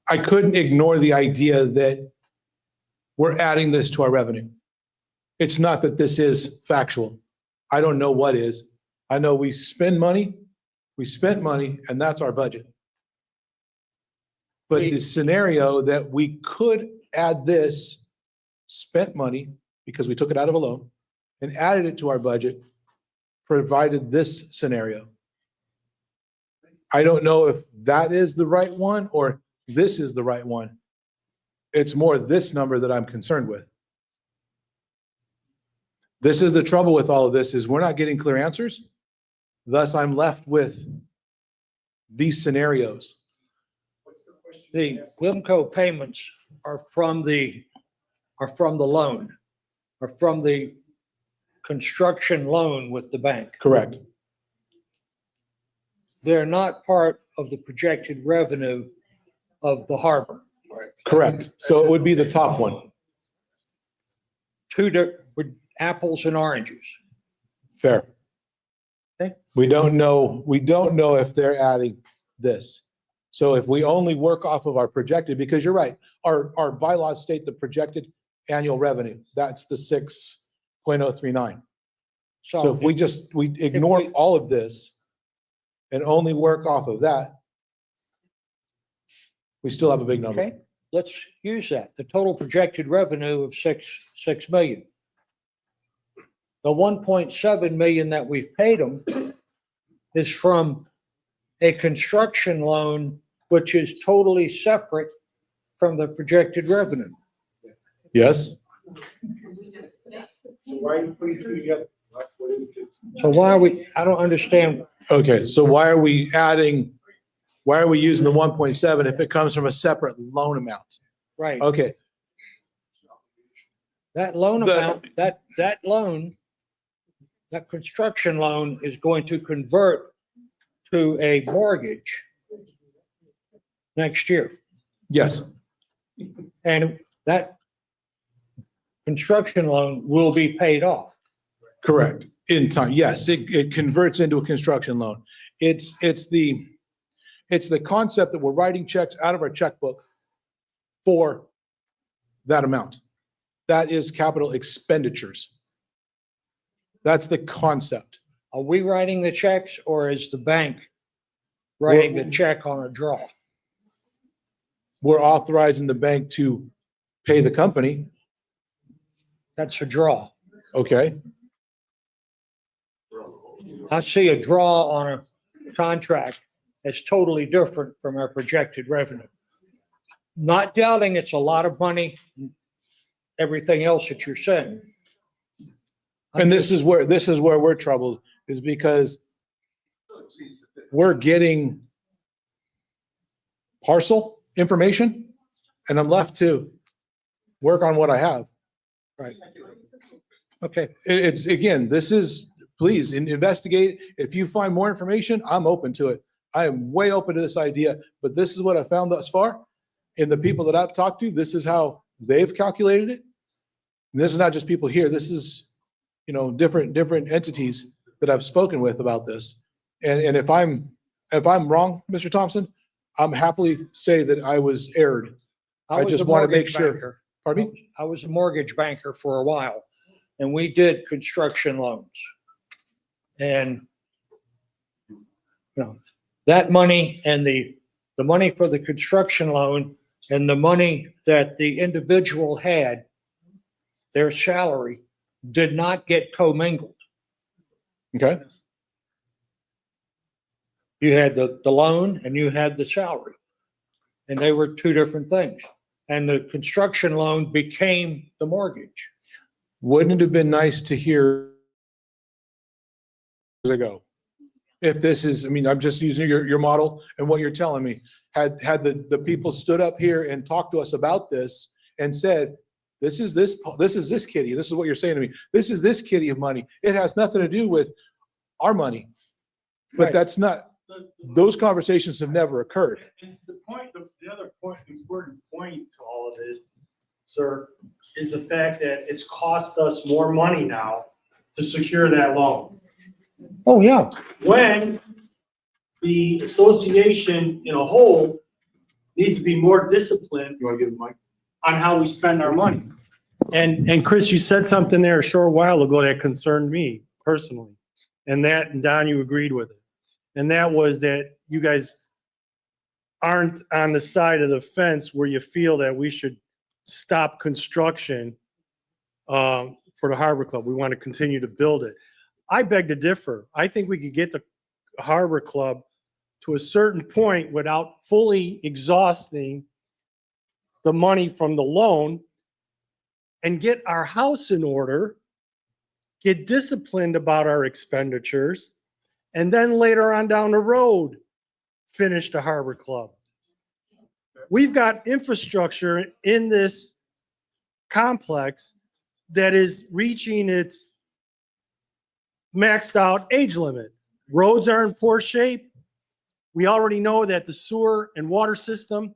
I couldn't ignore the idea that we're adding this to our revenue. It's not that this is factual. I don't know what is. I know we spend money, we spent money, and that's our budget. But the scenario that we could add this spent money, because we took it out of a loan, and added it to our budget, provided this scenario. I don't know if that is the right one or this is the right one. It's more this number that I'm concerned with. This is the trouble with all of this, is we're not getting clear answers. Thus, I'm left with these scenarios. The Wimco payments are from the loan, are from the construction loan with the bank. Correct. They're not part of the projected revenue of the harbor. Correct. So it would be the top one. With apples and oranges. Fair. Okay. We don't know if they're adding this. So if we only work off of our projected, because you're right, our bylaws state the projected annual revenue. That's the 6.039. So if we ignore all of this and only work off of that, we still have a big number. Okay, let's use that. The total projected revenue of 6 million. The 1.7 million that we've paid them is from a construction loan, which is totally separate from the projected revenue. Yes? So why are we, I don't understand. Okay, so why are we using the 1.7 if it comes from a separate loan amount? Right. Okay, That loan The- amount, that loan, that construction loan is going to convert to a mortgage next year. yes, And that construction loan will be paid off. correct. In time, yes, it converts into a construction loan. It's the concept that we're writing checks out of our checkbook for that amount. That is capital expenditures. That's the concept. Are we writing the checks or is the bank writing the check on a draw? We're authorizing the bank to pay the company. That's a draw. Okay, I see a draw on a contract that's totally different from our projected revenue. Not doubting it's a lot of money, everything else that you're saying. and this is where we're troubled, is because we're getting parcel information and I'm left to work on what I have. Right. Okay, It's, again, this is, please investigate. If you find more information, I'm open to it. I am way open to this idea, but this is what I found thus far. And the people that I've talked to, this is how they've calculated it. And this is not just people here. This is, different entities that I've spoken with about this. And if I'm wrong, Mr. Thompson, I'm happily say that I was erred. I was just a want to make mortgage sure. banker. Pardon me? I was a mortgage banker for a while and we did construction loans. And, that money and the money for the construction loan and the money that the individual had, their salary did not get commingled. Okay, You had the loan and you had the salary. And they were two different things. And the construction loan became the mortgage. wouldn't it have been nice to hear years ago? If this is, I'm just using your model and what you're telling me, had the people stood up here and talked to us about this and said, this is this kitty, this is what you're saying to me, this is this kitty of money. It has nothing to do with our money. But Right. that's not, those conversations have never occurred. And the other point, important point to all of this, sir, is the fact that it's cost us more money now to secure that loan. Oh, yeah. When the association in a whole needs to be more disciplined. You want to give the mic? On how we spend our money. And Chris, you said something there a short while ago that concerned me personally. And Don, you agreed with it. And that was that you guys aren't on the side of the fence where you feel that we should stop construction for the Harbor Club. We want to continue to build it. I beg to differ. I think we could get the Harbor Club to a certain point without fully exhausting the money from the loan and get our house in order, get disciplined about our expenditures, and then later on down the road, finish the Harbor Club. We've got infrastructure in this complex that is reaching its maxed out age limit. Roads are in poor shape. We already know that the sewer and water system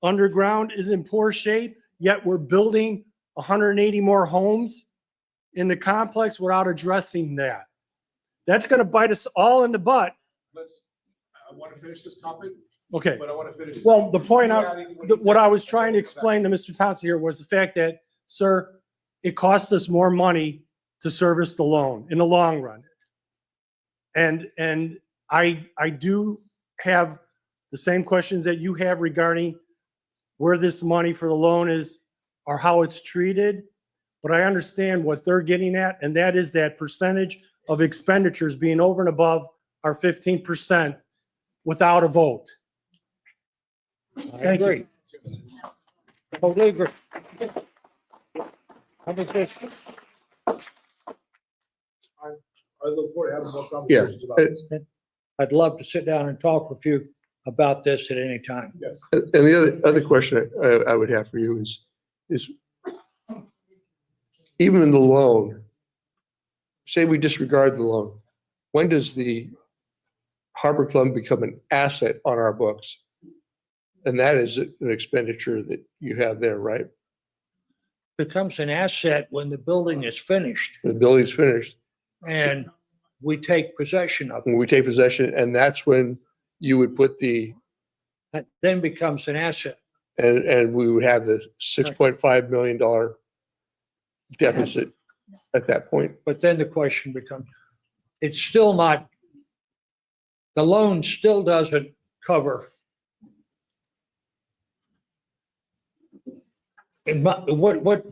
underground is in poor shape, yet we're building 180 more homes in the complex without addressing that. That's going to bite us all in the butt. I want to finish this topic, Okay. but I want to finish. Well, the point what I was trying to explain to Mr. Thompson here was the fact that, sir, it cost us more money to service the loan in the long run. And I do have the same questions that you have regarding where this money for the loan is or how it's treated. But I understand what they're getting at, and that is that percentage of expenditures being over and above our 15% without a vote. I agree. Totally agree. I look forward to having more conversations about this. I'd love to sit down and talk with you about this at any time. Yes. And the other question I would have for you is even in the loan, say we disregard the loan, when does the Harbor Club become an asset on our books? And that is an expenditure that you have there, right? Becomes an asset when the building is finished When the building's finished, and we take possession of it. when we take possession, and that's when you would put That then becomes an asset. and we would have the $6.5 million deficit at that point. But then the question becomes, it's still not, the loan still doesn't cover. And what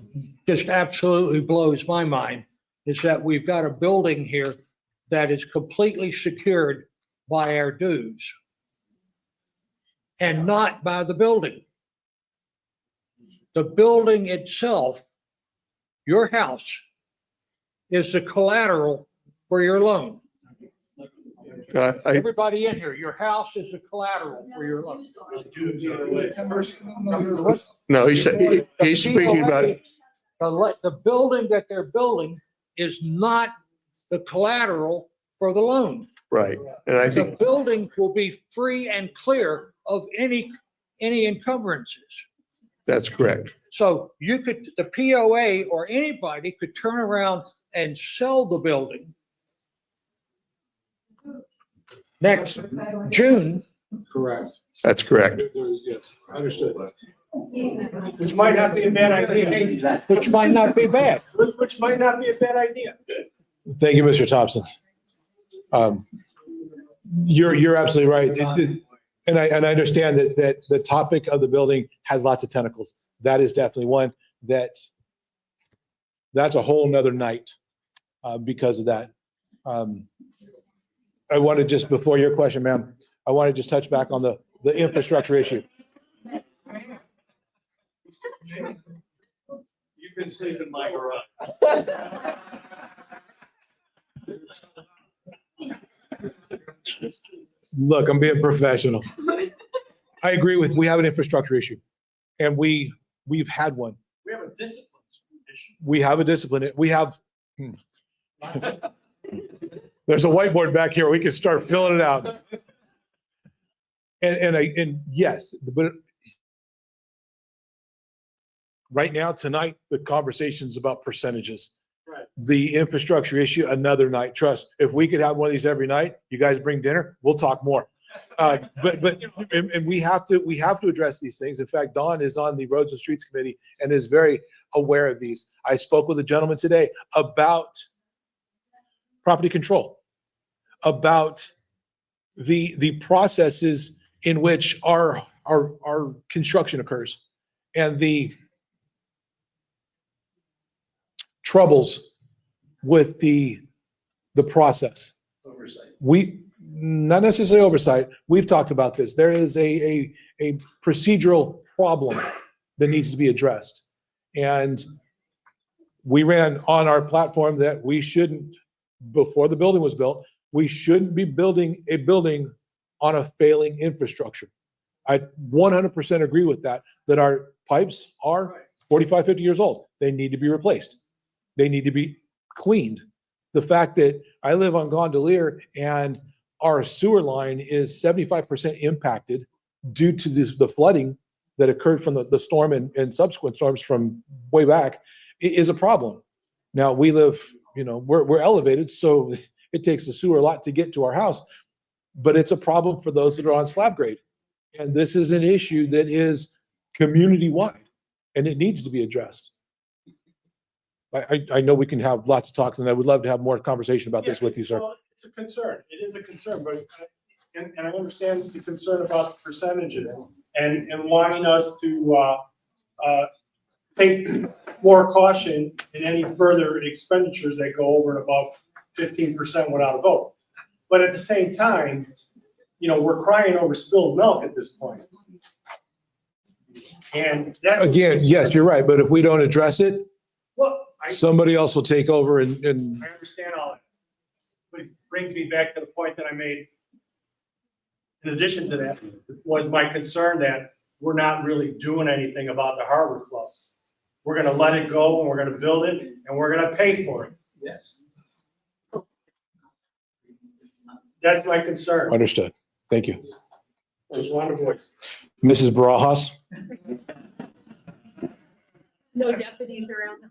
just absolutely blows my mind is that we've got a building here that is completely secured by our dues and not by the building. The building itself, your house, is the collateral for your loan. Everybody in here, your house is the collateral for your loan. No, he's speaking about it. The building that they're building is not the collateral for the loan. Right. And I The think, building will be free and clear of any encumbrances. that's correct. So you could, the POA or anybody could turn around and sell the building next June. Correct. That's correct. Yes, understood. Which might not be a bad idea. Which might not be bad. Which might not be a bad idea. Thank you, Mr. Thompson. You're absolutely right. And I understand that the topic of the building has lots of tentacles. That is definitely one that's a whole nother night because of that. I want to just, before your question, ma'am, I want to just touch back on the infrastructure issue. You've been sleeping in my garage. Look, I'm being professional. I agree with, we have an infrastructure issue and we've had one. We have a discipline issue. We have a discipline. We have, there's a whiteboard back here. We can start filling it out. And yes, but right now, tonight, the conversation's about percentages. Right. The infrastructure issue, another night. Trust, if we could have one of these every night, you guys bring dinner, we'll talk more. But we have to address these things. In fact, Don is on the Roads and Streets Committee and is very aware of these. I spoke with a gentleman today about property control, about the processes in which our construction occurs and the troubles with the process. Not necessarily oversight. We've talked about this. There is a procedural problem that needs to be addressed. And we ran on our platform that we shouldn't, before the building was built, we shouldn't be building a building on a failing infrastructure. I 100% agree with that our pipes are 45, 50 years old. They need to be replaced. They need to be cleaned. The fact that I live on Gondolier and our sewer line is 75% impacted due to the flooding that occurred from the storm and subsequent storms from way back is a problem. Now we live, we're elevated, so it takes the sewer a lot to get to our house, but it's a problem for those that are on slab grade. And this is an issue that is community-wide, and it needs to be addressed. I know we can have lots of talks, and I would love to have more conversation about this with you, sir. Well, it's a concern. It is a concern, but, and I understand the concern about percentages and wanting us to take more caution in any further expenditures that go over and above 15% without a vote. But at the same time, we're crying over spilled milk at this point. And that. Again, yes, you're right, but if we don't address it, Well, somebody else will take over and I understand all that. But it brings me back to the point that I made. In addition to that, was my concern that we're not really doing anything about the Harbor Club. We're gonna let it go and we're gonna build it and we're gonna pay for it. Yes. That's my concern. understood. Thank you. Just wanted to voice. Mrs. Barajas? No deputies around.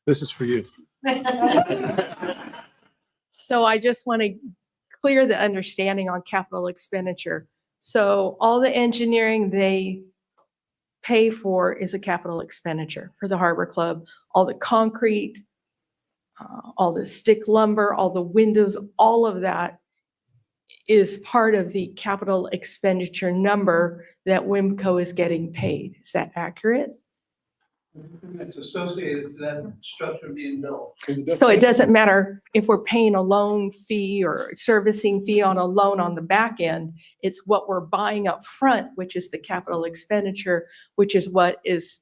This is for you. So I just want to clear the understanding on capital expenditure. So all the engineering they pay for is a capital expenditure for the Harbor Club. All the concrete, all the stick lumber, all the windows, all of that is part of the capital expenditure number that WIMCO is getting paid. Is that accurate? It's associated to that structure being built. So it doesn't matter if we're paying a loan fee or servicing fee on a loan on the back end, it's what we're buying up front, which is the capital expenditure, which is what is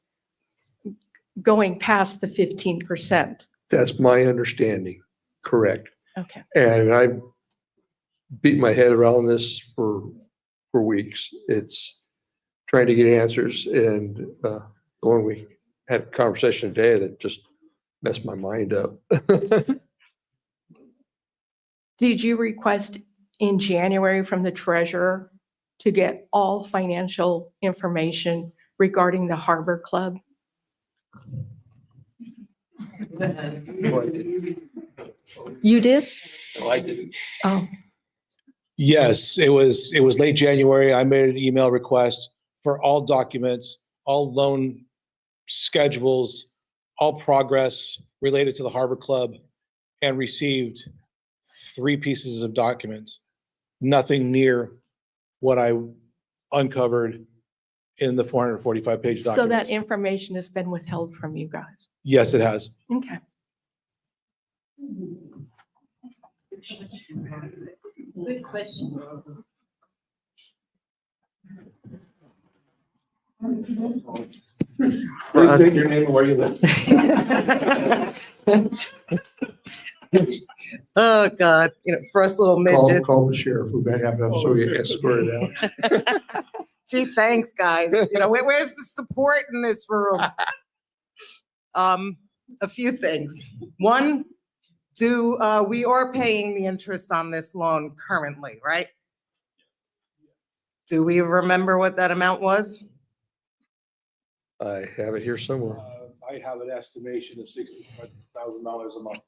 going past the 15%. That's my understanding, correct. Okay. And I've beat my head around this for weeks. It's trying to get answers, and when we had a conversation today that just messed my mind up. Did you request in January from the treasurer to get all financial information regarding the Harbor Club? You did? No, I didn't. Oh, Yes, it was late January. I made an email request for all documents, all loan schedules, all progress related to the Harbor Club, and received 3 pieces of documents. Nothing near what I uncovered in the 445-page so documents. that information has been withheld from you guys? Yes, it has. Okay. Good question. Please state your name and where you live. Oh, God, for us little midgets. Call the sheriff. We might have to so we get escorted out. Gee, thanks, guys. Where's the support in this room? A few things. One, we are paying the interest on this loan currently, right? Do we remember what that amount was? I have it here somewhere. I have an estimation of $65,000 a month.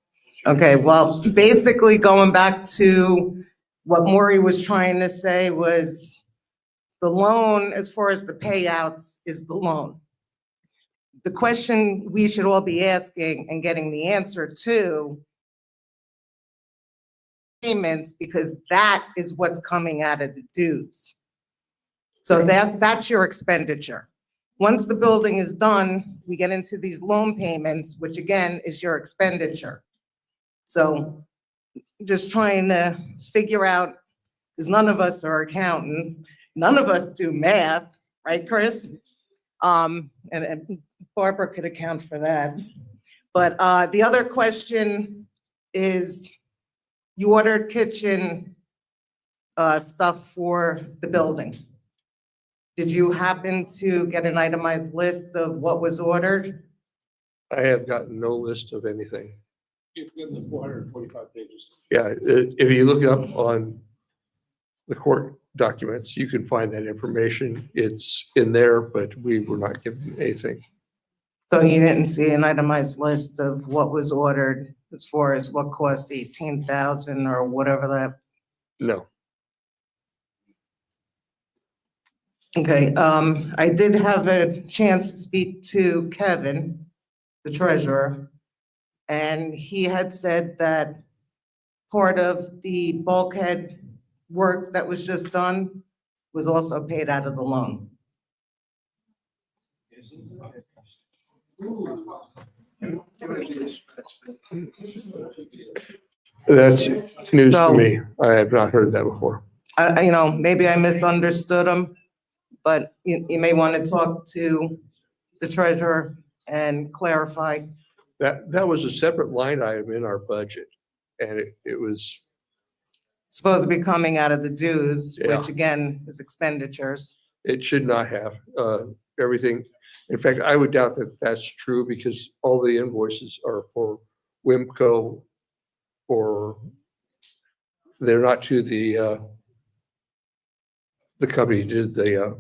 Okay, well, basically going back to what Maury was trying to say was the loan, as far as the payouts, is the loan. The question we should all be asking and getting the answer to payments, because that is what's coming out of the dues. So that's your expenditure. Once the building is done, we get into these loan payments, which again is your expenditure. So just trying to figure out, because none of us are accountants, none of us do math, right, Chris? And Barbara could account for that. But the other question is, you ordered kitchen stuff for the building. Did you happen to get an itemized list of what was ordered? I have gotten no list of anything. It's in the 445 pages. Yeah, if you look up on the court documents, you can find that information. It's in there, but we were not given anything. So you didn't see an itemized list of what was ordered as far as what cost 18,000 or whatever that? No. Okay, I did have a chance to speak to Kevin, the treasurer, and he had said that part of the bulkhead work that was just done was also paid out of the loan. That's news to So- me. I have not heard that before. Maybe I misunderstood him, but you may want to talk to the treasurer and clarify. That was a separate line item in our budget. And it was, Supposed to be coming out of the dues, Yeah. which again is expenditures. it should not have, everything. In fact, I would doubt that that's true because all the invoices are for Wimco or they're not to the company who did the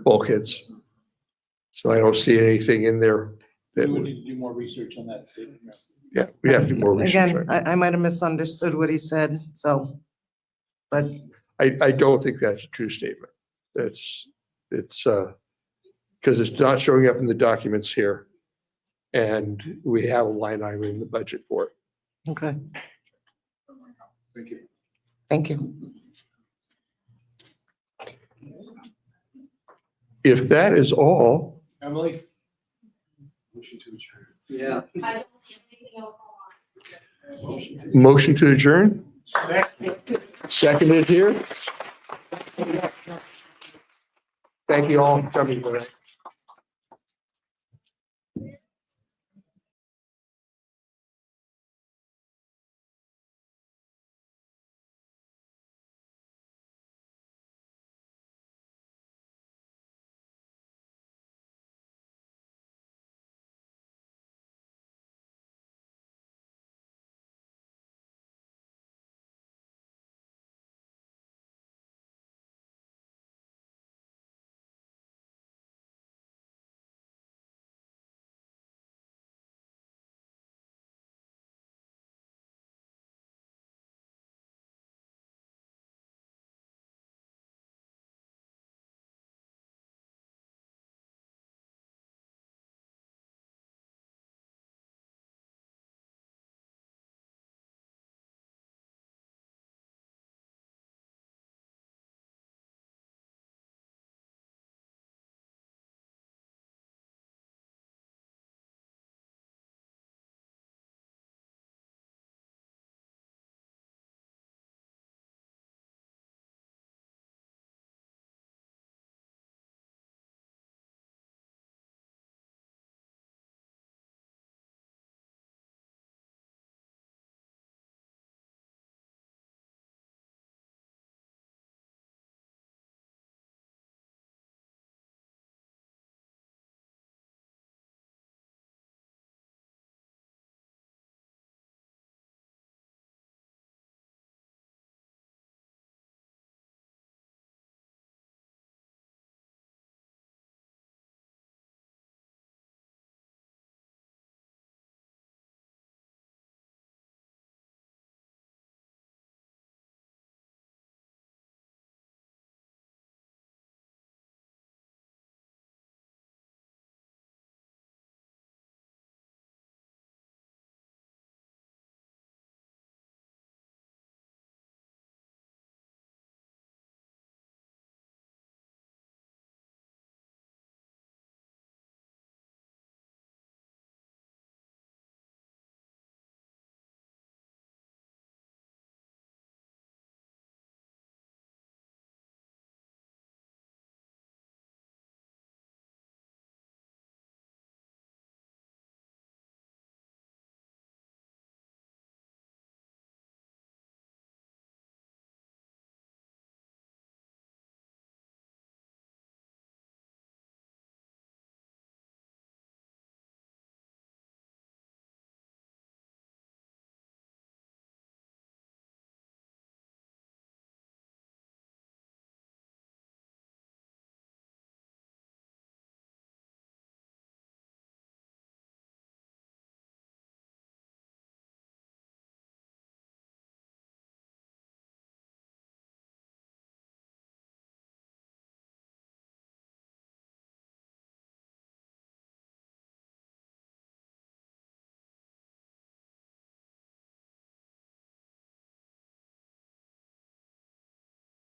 bulkheads. So I don't see anything in there that We would would, need to do more research on that statement. yeah, we have to do more research. Again, I might have misunderstood what he said, so, but I don't think that's a true statement. It's because it's not showing up in the documents here. And we have a line item in the budget for it. okay, Thank you. thank you. If that is all, Emily? Motion to adjourn. Yeah. motion to adjourn, seconded here. Thank you all for coming tonight.